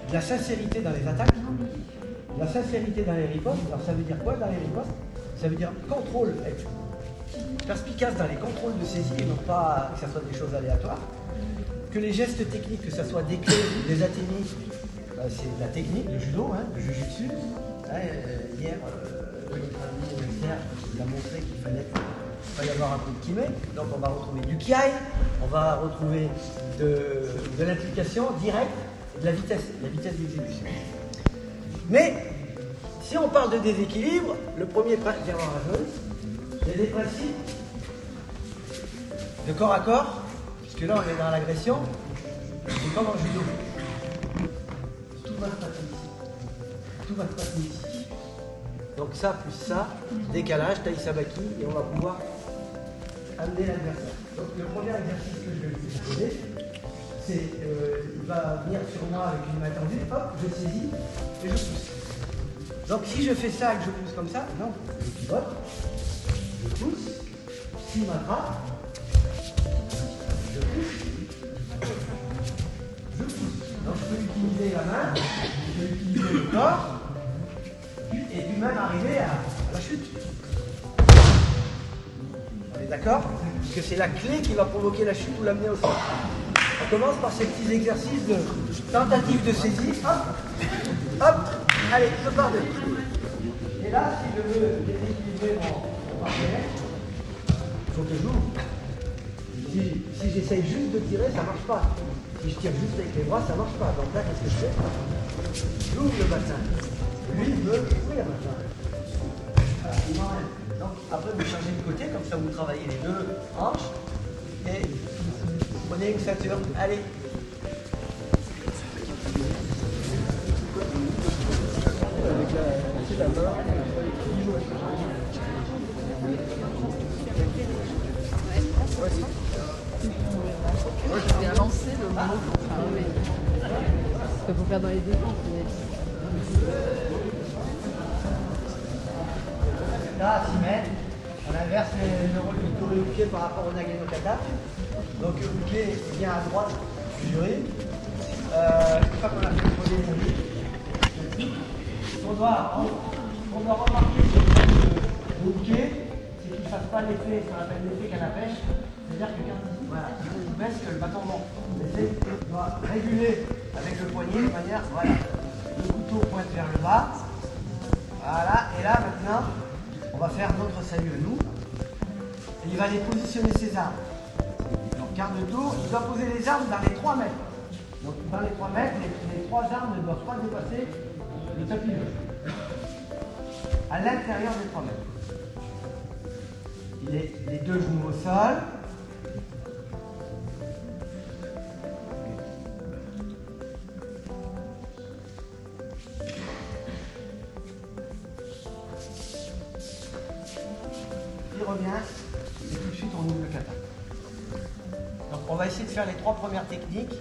De la sincérité dans les attaques, de la sincérité dans les ripostes. Alors ça veut dire quoi dans les ripostes? Ça veut dire contrôle, être perspicace dans les contrôles de saisie et non pas que ce soit des choses aléatoires. Que les gestes techniques, que ce soit des clés, des aténis, c'est de la technique, le judo, hein, le jujutsu. Hier, notre ami Serge il a montré qu'il fallait y avoir un peu de kimé. Donc on va retrouver du kiai, on va retrouver de l'implication directe et de la vitesse d'exécution. Mais si on parle de déséquilibre, le premier principe, il y a des principes de corps à corps, puisque là on est dans l'agression, c'est comme en judo. Tout va se passer ici. Tout va se passer ici. Donc ça plus ça, décalage, taï sabaki, et on va pouvoir amener l'adversaire. Donc le premier exercice que je vais vous proposer, c'est il va venir sur moi avec une main tendue, hop, je saisis et je pousse. Donc si je fais ça et que je pousse comme ça, non, je pivote, je pousse, s'il m'attrape, je pousse, je pousse. Donc je peux utiliser la main, je peux utiliser le corps, et puis même arriver à la chute. On est d'accord? Parce que c'est la clé qui va provoquer la chute ou l'amener au sol. On commence par ces petits exercices de tentative de saisie. Hop, hop, allez, je pars de. Et là, si je veux déséquilibrer mon partenaire, il faut que j'ouvre. Si j'essaye juste de tirer, ça ne marche pas. Si je tire juste avec les bras, ça ne marche pas. Donc là, qu'est-ce que je fais? J'ouvre le bassin. Lui, il veut ouvrir maintenant. Voilà, il m'enlève. Donc après, vous changez de côté, comme ça vous travaillez les deux hanches. Et vous prenez une ceinture. Allez. Avec la main. Moi, je vais lancer le mot pour travailler. Parce qu'il faut faire dans les défenses. Là, à 6 mètres, on inverse le rôle du Uke par rapport au Nage no Kata. Donc Uke vient à droite du jury. Une fois qu'on a fait le premier jury, on doit remarquer sur le Uke, c'est qu'il ne fasse pas l'effet, ce qu'on appelle l'effet canne à pêche. C'est-à-dire que quand il baisse, que le bâton monte. L'effet doit réguler avec le poignet de manière, voilà, le couteau pointe vers le bas. Voilà, et là maintenant, on va faire notre salut à nous. Et il va aller positionner ses armes. Donc quart de tour, il doit poser les armes dans les 3 mètres. Donc dans les 3 mètres, les 3 armes ne doivent pas dépasser le tapis gauche. À l'intérieur des 3 mètres. Il est les 2 genoux au sol. Il revient et tout de suite on ouvre le kata. Donc on va essayer de faire les 3 premières techniques.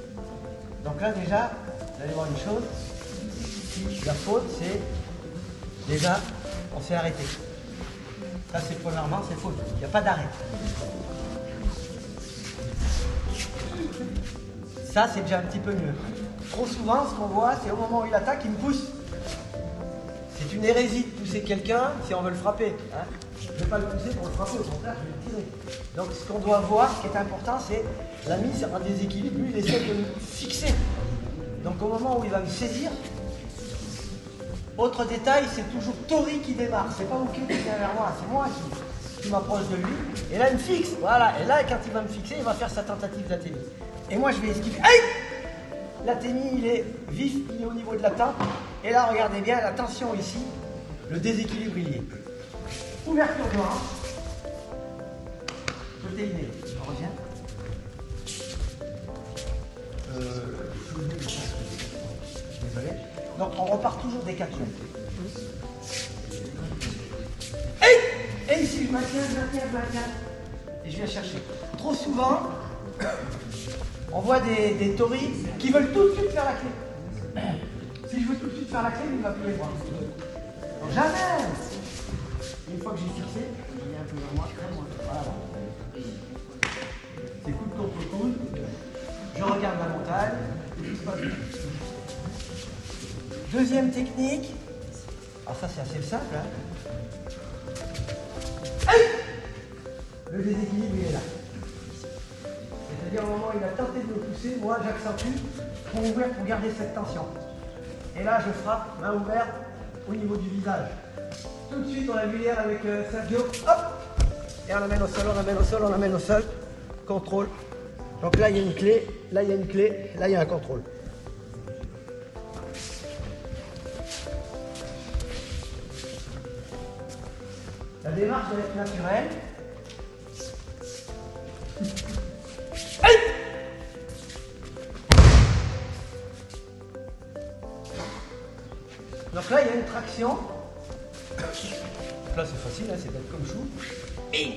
Donc là déjà, vous allez voir une chose. La faute c'est déjà on s'est arrêté. Ça c'est premièrement c'est faute. Il n'y a pas d'arrêt. Ça, c'est déjà un petit peu mieux. Trop souvent, ce qu'on voit, c'est au moment où il attaque, il me pousse. C'est une hérésie de pousser quelqu'un si on veut le frapper. Hein. Je ne vais pas le pousser pour le frapper, au contraire, je vais le tirer. Donc ce qu'on doit voir, ce qui est important, c'est la mise en déséquilibre. Lui, il essaie de me fixer. Donc au moment où il va me saisir, autre détail, c'est toujours Tori qui démarre. C'est pas Uke qui vient vers moi, c'est moi qui m'approche de lui. Et là, il me fixe. Voilà. Et là, quand il va me fixer, il va faire sa tentative d'athénie. Et moi, je vais esquiver. Aïe! L'athénie, il est vif, il est au niveau de la tempe. Et là, regardez bien, la tension ici, le déséquilibre, il y est. Ouverture de hanche. Je t'ai aidé. On revient. Désolé. Donc, on repart toujours des 4 mètres. Et ici, je maintiens. Et je viens chercher. Trop souvent, on voit des tauris qui veulent tout de suite faire la clé. Si je veux tout de suite faire la clé, il ne va plus les voir. Donc, jamais. Une fois que j'ai fixé, je viens un peu vers moi, voilà. C'est coude contre coude. Je regarde la montagne. Deuxième technique. Alors ça, c'est assez simple. Hein. Aïe! Le déséquilibre, il est là. C'est-à-dire au moment où il a tenté de me pousser, moi j'accentue pour ouvrir, pour garder cette tension. Et là, je frappe, main ouverte, au niveau du visage. Tout de suite, on l'a vu hier avec Sergio. Hop! Et on l'amène au sol, on l'amène au sol. Contrôle. Donc là, il y a une clé, là, il y a une clé, là, il y a un contrôle. La démarche doit être naturelle. Aïe! Donc là, il y a une traction. Là, c'est facile, hein, c'est d'être comme chou. Et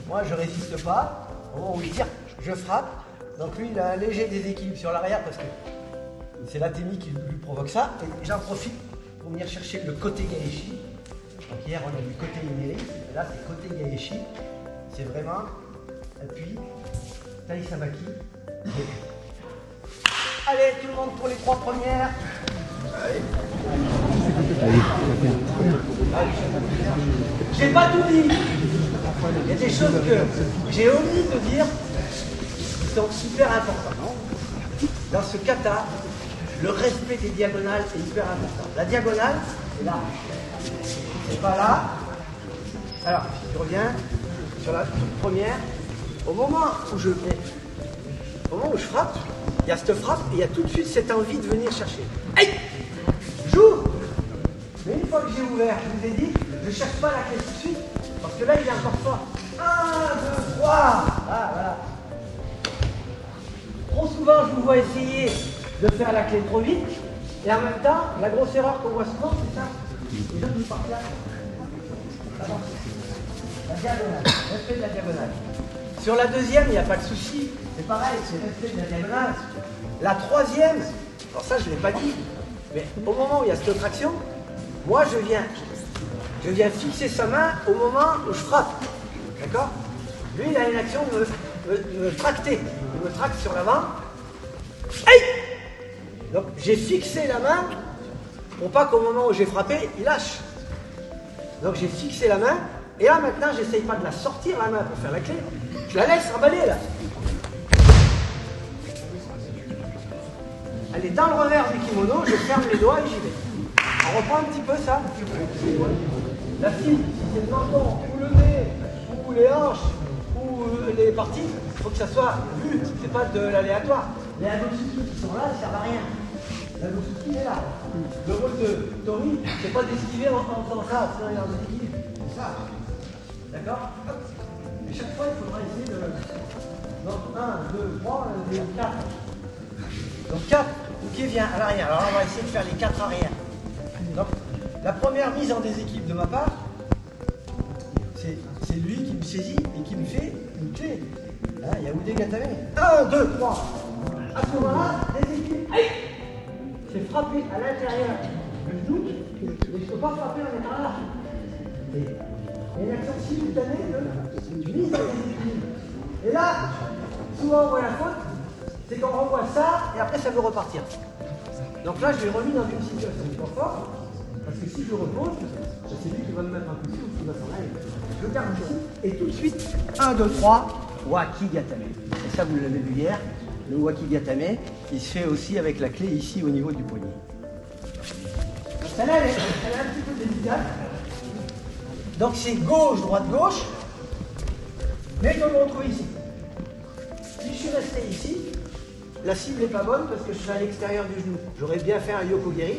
moi, je résiste pas. Au moment où il tire, je frappe. Donc lui, il a un léger déséquilibre sur l'arrière parce que c'est l'athénie qui lui provoque ça. Et j'en profite pour venir chercher le côté Gaeshi. Donc hier, on a vu côté Ineri. Là, c'est côté Gaeshi. C'est vraiment appui, Tai Sabaki. Allez, tout le monde pour les 3 premières. Allez. J'ai pas tout dit. Il y a des choses que j'ai omis de dire qui sont super importantes. Dans ce kata, le respect des diagonales est hyper important. La diagonale, c'est là. C'est pas là. Alors, je reviens sur la toute première. Au moment où je frappe, il y a cette frappe et il y a tout de suite cette envie de venir chercher. Aïe! J'ouvre! Mais une fois que j'ai ouvert, je vous ai dit, je ne cherche pas la clé tout de suite, parce que là, il est encore fort. 1, 2, 3! Ah, voilà. Trop souvent, je vous vois essayer de faire la clé trop vite, et en même temps, la grosse erreur qu'on voit souvent, c'est ça. Les gens qui partent là. La diagonale, respect de la diagonale. Sur la deuxième, il n'y a pas de souci. C'est pareil, c'est respect de la diagonale. La troisième, alors ça, je ne l'ai pas dit, mais au moment où il y a cette traction, moi, je viens fixer sa main au moment où je frappe. D'accord? Lui, il a une action de me tracter. Il me tracte sur l'avant. Aïe! Donc, j'ai fixé la main pour pas qu'au moment où j'ai frappé, il lâche. Donc, j'ai fixé la main. Et là, maintenant, j'essaye pas de la sortir, la main, pour faire la clé. Je la laisse emballer, là. Elle est dans le revers du kimono, je ferme les doigts et j'y vais. On reprend un petit peu ça. La fille, si c'est le menton, ou le nez, ou les hanches, ou les parties, il faut que ça soit vu, c'est pas de l'aléatoire. Les Agotsuki qui sont là, ça ne servent à rien. L'Agotsuki est là. Le rôle de Tori, c'est pas d'esquiver en faisant ça, sinon il y a un déséquilibre. C'est ça. D'accord? Et chaque fois, il faudra essayer de. Donc 1, 2, 3, 4. Donc 4, Uke vient à l'arrière. Alors là, on va essayer de faire les 4 arrière. Donc, la première mise en déséquilibre de ma part, c'est lui qui me saisit et qui me fait une clé. Hein, il y a Ude Gatame. 1, 2, 3. À ce moment-là, déséquilibre. C'est frapper à l'intérieur du genou, et je ne peux pas frapper en étant là. Il y a une action simultanée de mise en déséquilibre. Et là, souvent on voit la faute, c'est qu'on renvoie ça et après ça veut repartir. Donc là, je l'ai remis dans une situation de confort, parce que si je repose, c'est lui qui va me mettre un coup de ou qui va s'en aller. Je garde ici, et tout de suite, 1, 2, 3, Wakigatame. Et ça, vous l'avez vu hier, le Wakigatame, il se fait aussi avec la clé ici au niveau du poignet. Donc celle-là, elle est un petit peu délicate. Donc c'est gauche, droite, gauche, mais je me retrouve ici. Si je suis resté ici, la cible n'est pas bonne parce que je suis à l'extérieur du genou. J'aurais bien fait un yokogiri,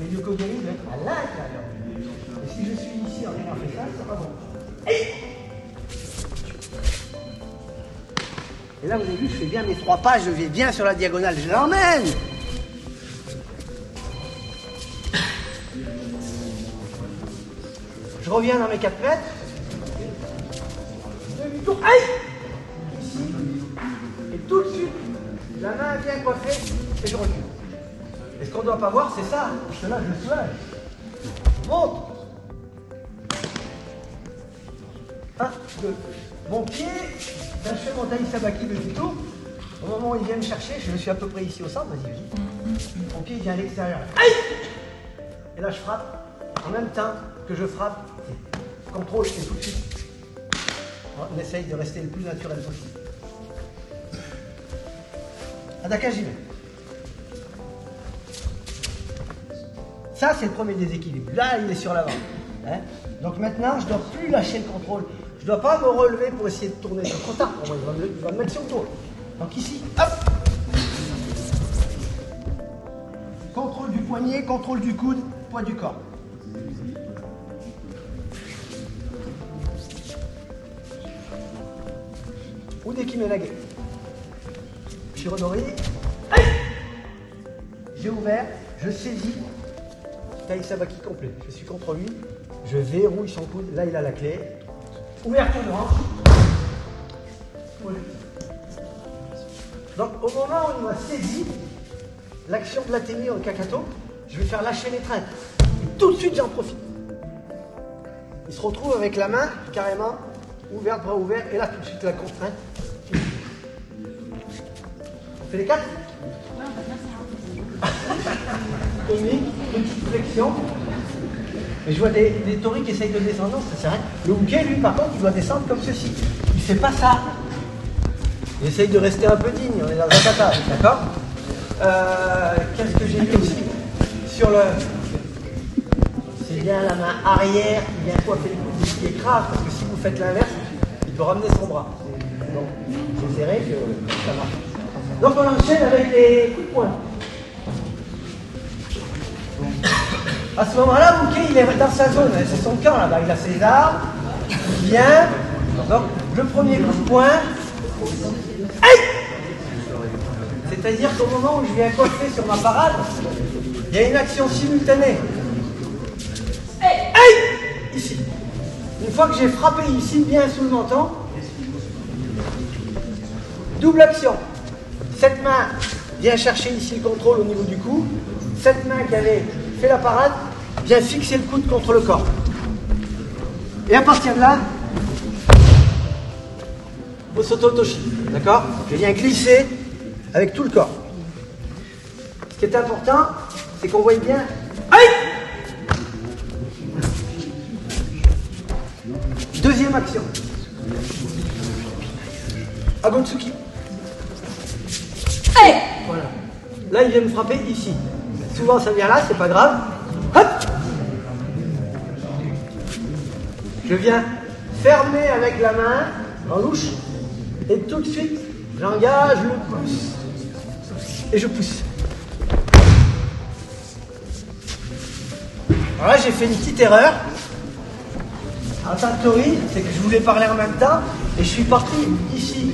mais le yokogiri doit être à l'intérieur du genou. Et si je suis ici en ayant fait ça, c'est pas bon. Et là, vous avez vu, je fais bien mes 3 pas, je vais bien sur la diagonale, je l'emmène. Je reviens dans mes 4 mètres. Demi-tour. Aïe! Ici. Et tout de suite, la main vient coiffée et je recule. Et ce qu'on ne doit pas voir, c'est ça. Parce que là, je soulève. Monte. 1, 2. Mon pied, là, je fais mon taï sabaki de demi-tour. Au moment où il vient me chercher, je suis à peu près ici au centre. Vas-y, vas-y. Mon pied vient à l'extérieur. Aïe! Et là, je frappe. En même temps que je frappe, contrôle et tout de suite. On essaye de rester le plus naturel possible. Adaka, j'y vais. Ça, c'est le premier déséquilibre. Là, il est sur l'avant. Hein? Donc maintenant, je ne dois plus lâcher le contrôle. Je ne dois pas me relever pour essayer de tourner. C'est trop tard pour moi. Il va me mettre sur le tour. Donc ici, hop. Contrôle du poignet, contrôle du coude, poids du corps. Ou des kimenage. Shirodori. J'ai ouvert, je saisis. Taï sabaki complet. Je suis contre lui. Je verrouille son coude. Là, il a la clé. Ouverture de hanche. Donc, au moment où il m'a saisi, l'action de l'athénie au kakato, je vais faire lâcher l'étreinte. Et tout de suite, j'en profite. Il se retrouve avec la main carrément ouverte, bras ouverts, et là, tout de suite, la contrainte. On fait les 4 Technique, petite flexion. Et je vois des toris qui essayent de descendre, ça sert à rien. Le hooké, lui, par contre, il doit descendre comme ceci. Il ne fait pas ça. Il essaye de rester un peu digne, on est dans un kata, d'accord? Qu'est-ce que j'ai vu aussi sur le... C'est bien la main arrière qui vient coiffer le coude, ce qui est grave, parce que si vous faites l'inverse, il peut ramener son bras. Donc, j'essaierai que ça marche. Donc, on enchaîne avec les coups de poing. À ce moment-là, Bouquet, il est dans sa zone, c'est son camp là-bas, il a ses armes, il vient. Donc, le premier coup de poing. Aïe! C'est-à-dire qu'au moment où je viens coiffer sur ma parade, il y a une action simultanée. Aïe! Ici. Une fois que j'ai frappé ici, bien sous le menton, double action. Cette main vient chercher ici le contrôle au niveau du cou. Cette main qui avait fait la parade vient fixer le coude contre le corps. Et à partir de là, Osoto Toshi, d'accord? Je viens glisser avec tout le corps. Ce qui est important, c'est qu'on voit bien. Aïe! Deuxième action. Agotsuki. Aïe! Voilà. Là, il vient me frapper ici. Souvent, ça vient là, c'est pas grave. Hop! Je viens fermer avec la main en louche. Et tout de suite, j'engage le pouce. Et je pousse. Alors là, j'ai fait une petite erreur. En tant que tori, c'est que je voulais parler en même temps. Et je suis parti ici.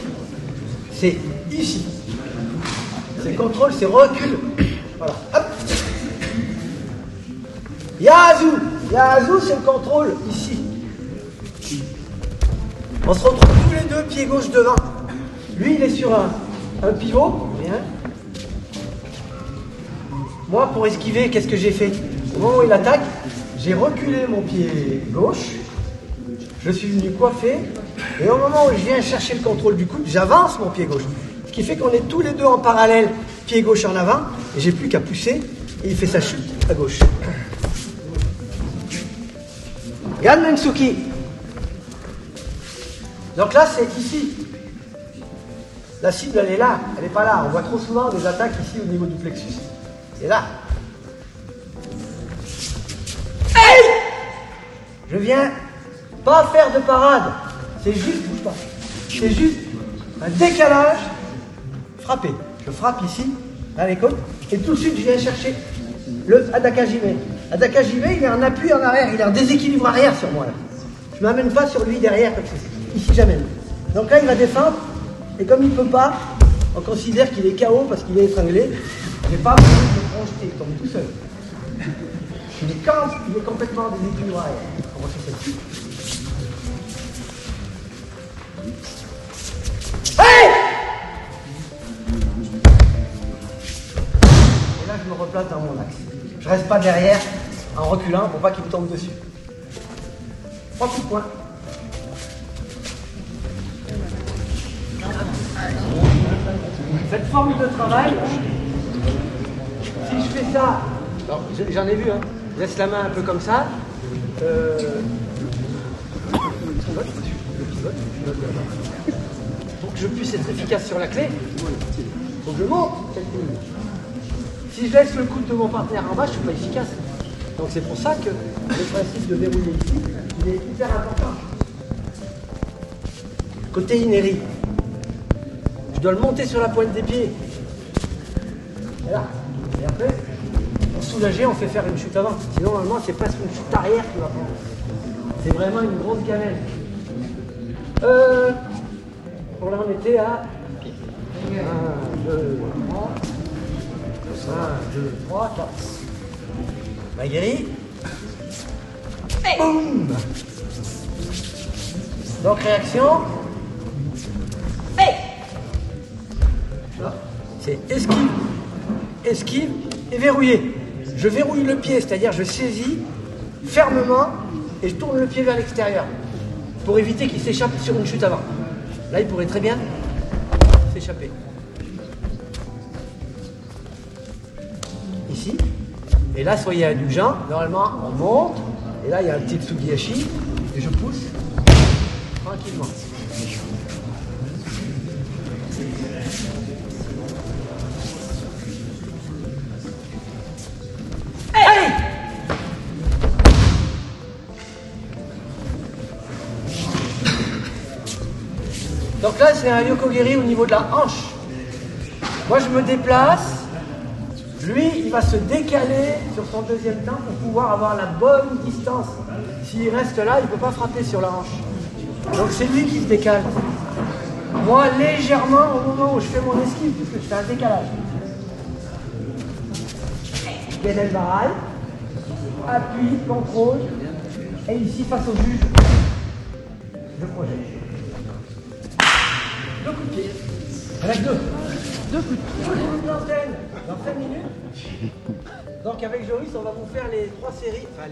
C'est ici. C'est le contrôle, c'est recul. Voilà. Hop. Yazu. Yazu, c'est le contrôle ici. On se retrouve tous les deux, pied gauche devant. Lui, il est sur un pivot. Bien. Moi, pour esquiver, qu'est-ce que j'ai fait? Au moment où il attaque, j'ai reculé mon pied gauche. Je suis venu coiffer. Et au moment où je viens chercher le contrôle du coude, j'avance mon pied gauche. Ce qui fait qu'on est tous les deux en parallèle, pied gauche en avant, et j'ai plus qu'à pousser, et il fait sa chute à gauche. Ganmensuki. Donc là, c'est ici. La cible, elle est là, elle n'est pas là. On voit trop souvent des attaques ici au niveau du plexus. C'est là. Hey! Je viens pas faire de parade. C'est juste, bouge pas. C'est juste un décalage. Frapper. Je frappe ici, dans les côtes, et tout de suite, je viens chercher le Adakajime. Adakajime, il est en appui en arrière, il est en déséquilibre arrière sur moi là. Je ne m'amène pas sur lui derrière comme ceci. Ici, j'amène. Donc là, il va défendre. Et comme il ne peut pas, on considère qu'il est KO parce qu'il est étranglé. Je n'ai pas besoin de le projeter, il tombe tout seul. Il est complètement déséquilibré. On va faire celle-ci. Hey! Et là, je me replace dans mon axe. Je ne reste pas derrière en reculant pour pas qu'il me tombe dessus. 3 coups de poing. Cette forme de travail, si je fais ça, j'en ai vu, hein, je laisse la main un peu comme ça, pour que je puisse être efficace sur la clé, il faut que je monte cette ligne. Si je laisse le coude de mon partenaire en bas, je ne suis pas efficace. Donc c'est pour ça que le principe de verrouiller ici, il est hyper important. Côté inérie. Je dois le monter sur la pointe des pieds. Voilà. Et après, pour soulager, on fait faire une chute avant. Sinon, normalement, c'est presque une chute arrière qui va prendre. C'est vraiment une grosse gamelle. Bon, là, on était à 1, 2, 3. 1, 2, 3, 4. Maguiri. Boum. Donc, réaction. C'est esquive, esquive et verrouiller. Je verrouille le pied, c'est-à-dire je saisis fermement et je tourne le pied vers l'extérieur pour éviter qu'il s'échappe sur une chute avant. Là, il pourrait très bien s'échapper. Ici. Et là, soyez indulgents. Normalement, on monte. Et là, il y a un petit Tsugihashi. Et je pousse tranquillement. Donc là, c'est un Yokogiri au niveau de la hanche. Moi, je me déplace. Lui, il va se décaler sur son deuxième temps pour pouvoir avoir la bonne distance. S'il reste là, il ne peut pas frapper sur la hanche. Donc c'est lui qui se décale. Moi, légèrement, au moment où je fais mon esquive, puisque je fais un décalage. Guédel Barail. Appui, contrôle. Et ici, face au juge, je projette. 2 coups de pied. Avec 2. 2 coups de pied. L'antenne dans 5 minutes. Donc avec Joris, on va vous faire les 3 séries, enfin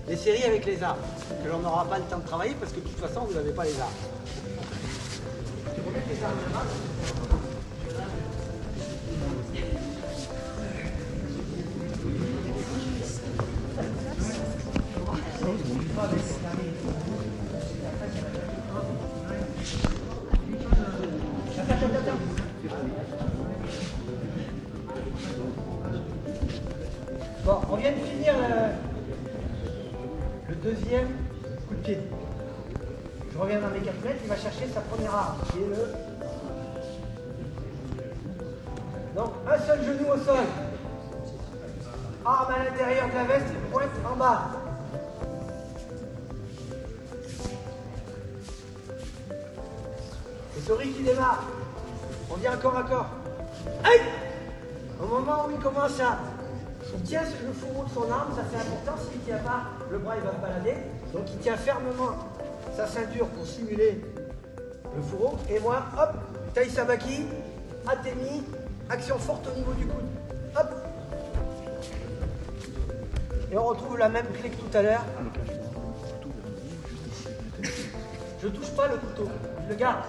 les séries avec les arbres. Que l'on n'aura pas le temps de travailler parce que de toute façon, vous n'avez pas les arbres. Je vais remettre les arbres là-bas. Bon, on vient de finir le deuxième coup de pied. Je reviens dans mes 4 mètres, il va chercher sa première arme, qui est le... Donc, un seul genou au sol. Arme à l'intérieur de la veste et pointe en bas. Et Tori qui démarre. On vient corps à corps. Aïe! Au moment où il commence à... Il tient le fourreau de son arme, ça c'est important. S'il ne tient pas, le bras il va se balader. Donc il tient fermement sa ceinture pour simuler le fourreau. Et moi, hop, taille sabaki, atemi, action forte au niveau du coude. Hop. Et on retrouve la même clé que tout à l'heure. Je ne touche pas le couteau, je le garde.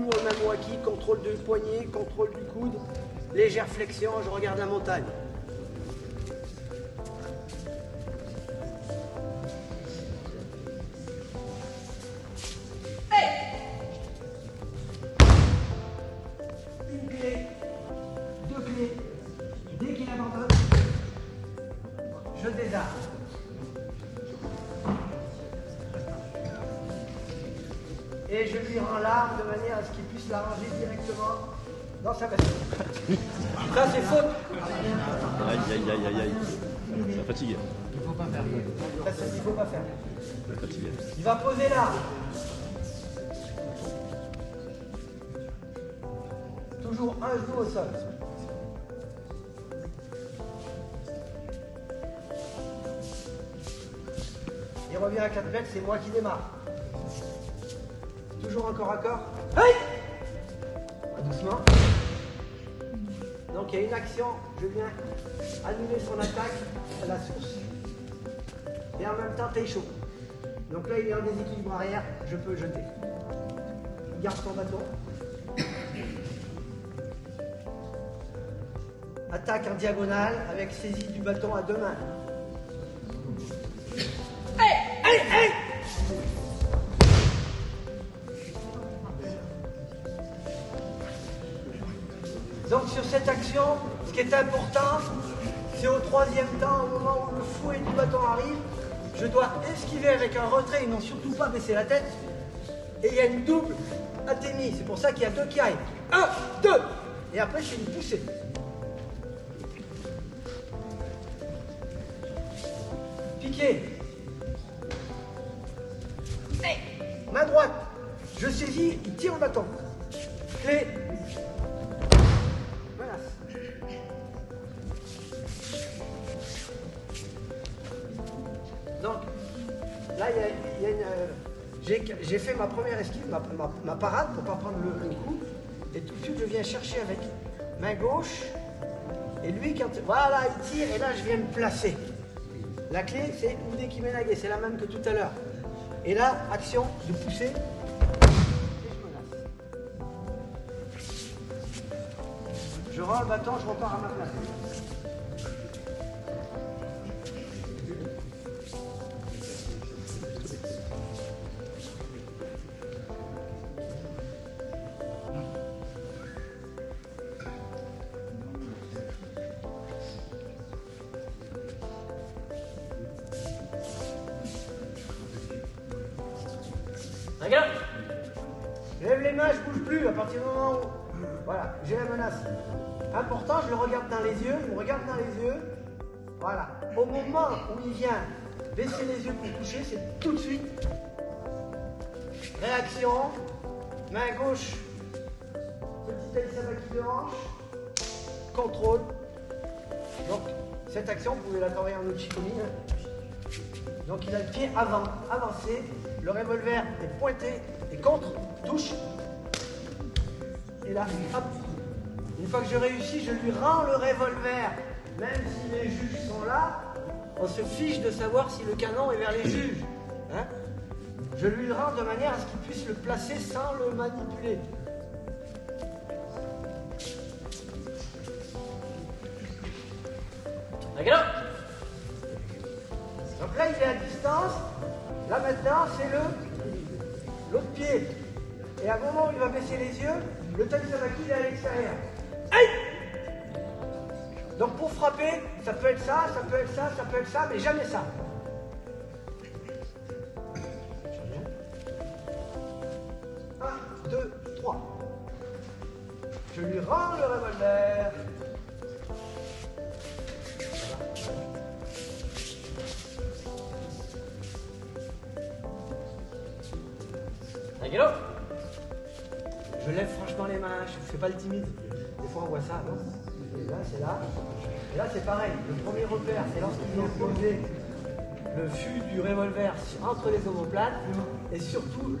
toujours le même waki, contrôle du poignet, contrôle du coude, légère flexion, je regarde la montagne. Une clé, deux clés, dès qu'il abandonne, je désarme. Et je lui rends l'arme de manière à ce qu'il puisse la ranger directement dans sa veste. Ça, c'est faute. Aïe, aïe, aïe, aïe, aïe. Ça fatigue. Il ne faut pas faire. Ça, c'est ce qu'il ne faut pas faire. Ça fatigue. Il va poser l'arme. Toujours un genou au sol. Il revient à 4 mètres, c'est moi qui démarre. Toujours un corps à corps. Hey! Doucement. Donc il y a une action, je viens annuler son attaque à la source. Et en même temps, t'es chaud. Donc là, il est en déséquilibre arrière, je peux jeter. Il garde son bâton. Attaque en diagonale avec saisie du bâton à deux mains. Hey! Hey! Hey! Donc sur cette action, ce qui est important, c'est au troisième temps, au moment où le fouet du bâton arrive, je dois esquiver avec un retrait et non surtout pas baisser la tête. Et il y a une double athénie, c'est pour ça qu'il y a deux qui arrivent. 1, 2, et après c'est une poussée. Piqué. Hey. Main droite, je saisis, il tire le bâton. Clé. Donc, là, j'ai fait ma première esquive, ma parade pour ne pas prendre le coup. Et tout de suite, je viens chercher avec main gauche. Et lui, voilà, il tire. Et là, je viens me placer. La clé, c'est Ude Kimenage. C'est la même que tout à l'heure. Et là, action de pousser. Et je menace. Je rends le bâton, je repars à ma place. Regarde. Je lève les mains, je bouge plus à partir du moment où voilà, j'ai la menace. Important, je le regarde dans les yeux, il me regarde dans les yeux. Voilà. Au moment où il vient baisser les yeux pour toucher, c'est tout de suite. Réaction, main gauche, petit aïsabaki de hanche, contrôle. Donc cette action, vous pouvez la travailler en uchikomi. Donc il a le pied avant, avancé, le revolver est pointé et contre, touche. Et là, hop. Une fois que je réussis, je lui rends le revolver. Même si les juges sont là, on se fiche de savoir si le canon est vers les juges. Hein? Je lui le rends de manière à ce qu'il puisse le placer sans le manipuler. Regarde. Donc là, il est à distance. Là, maintenant, c'est l'autre pied. Et à un moment où il va baisser les yeux, le taïsabaki, il est à l'extérieur. Aïe! Donc pour frapper, ça peut être ça, ça peut être ça, ça peut être ça, mais jamais ça. 1, 2, 3. Je lui rends le revolver. Regarde. Je lève franchement les mains, je ne fais pas le timide. Des fois on voit ça, non? Et là c'est là. Et là c'est pareil. Le premier repère, c'est lorsqu'il vient poser le fût du revolver entre les omoplates et surtout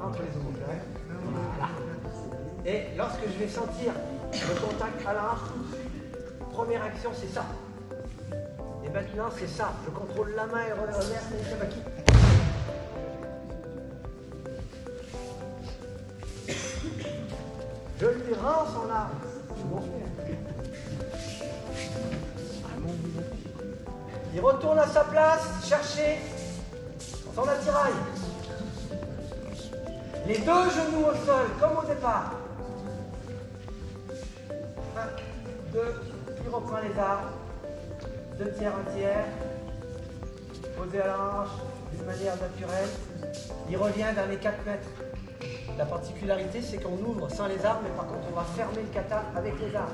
entre les omoplates. Voilà. Et lorsque je vais sentir le contact à la hanche tout de suite, première action c'est ça. Et maintenant c'est ça. Je contrôle la main et le revolver, c'est le sabaki. Je lui rends son arme. Il retourne à sa place, chercher son attirail. Les deux genoux au sol, comme au départ. 1, 2, il reprend les armes. 2 tiers, 1 tiers. Posé à la hanche d'une manière naturelle. Il revient dans les 4 mètres. La particularité, c'est qu'on ouvre sans les armes, mais par contre, on va fermer le kata avec les armes.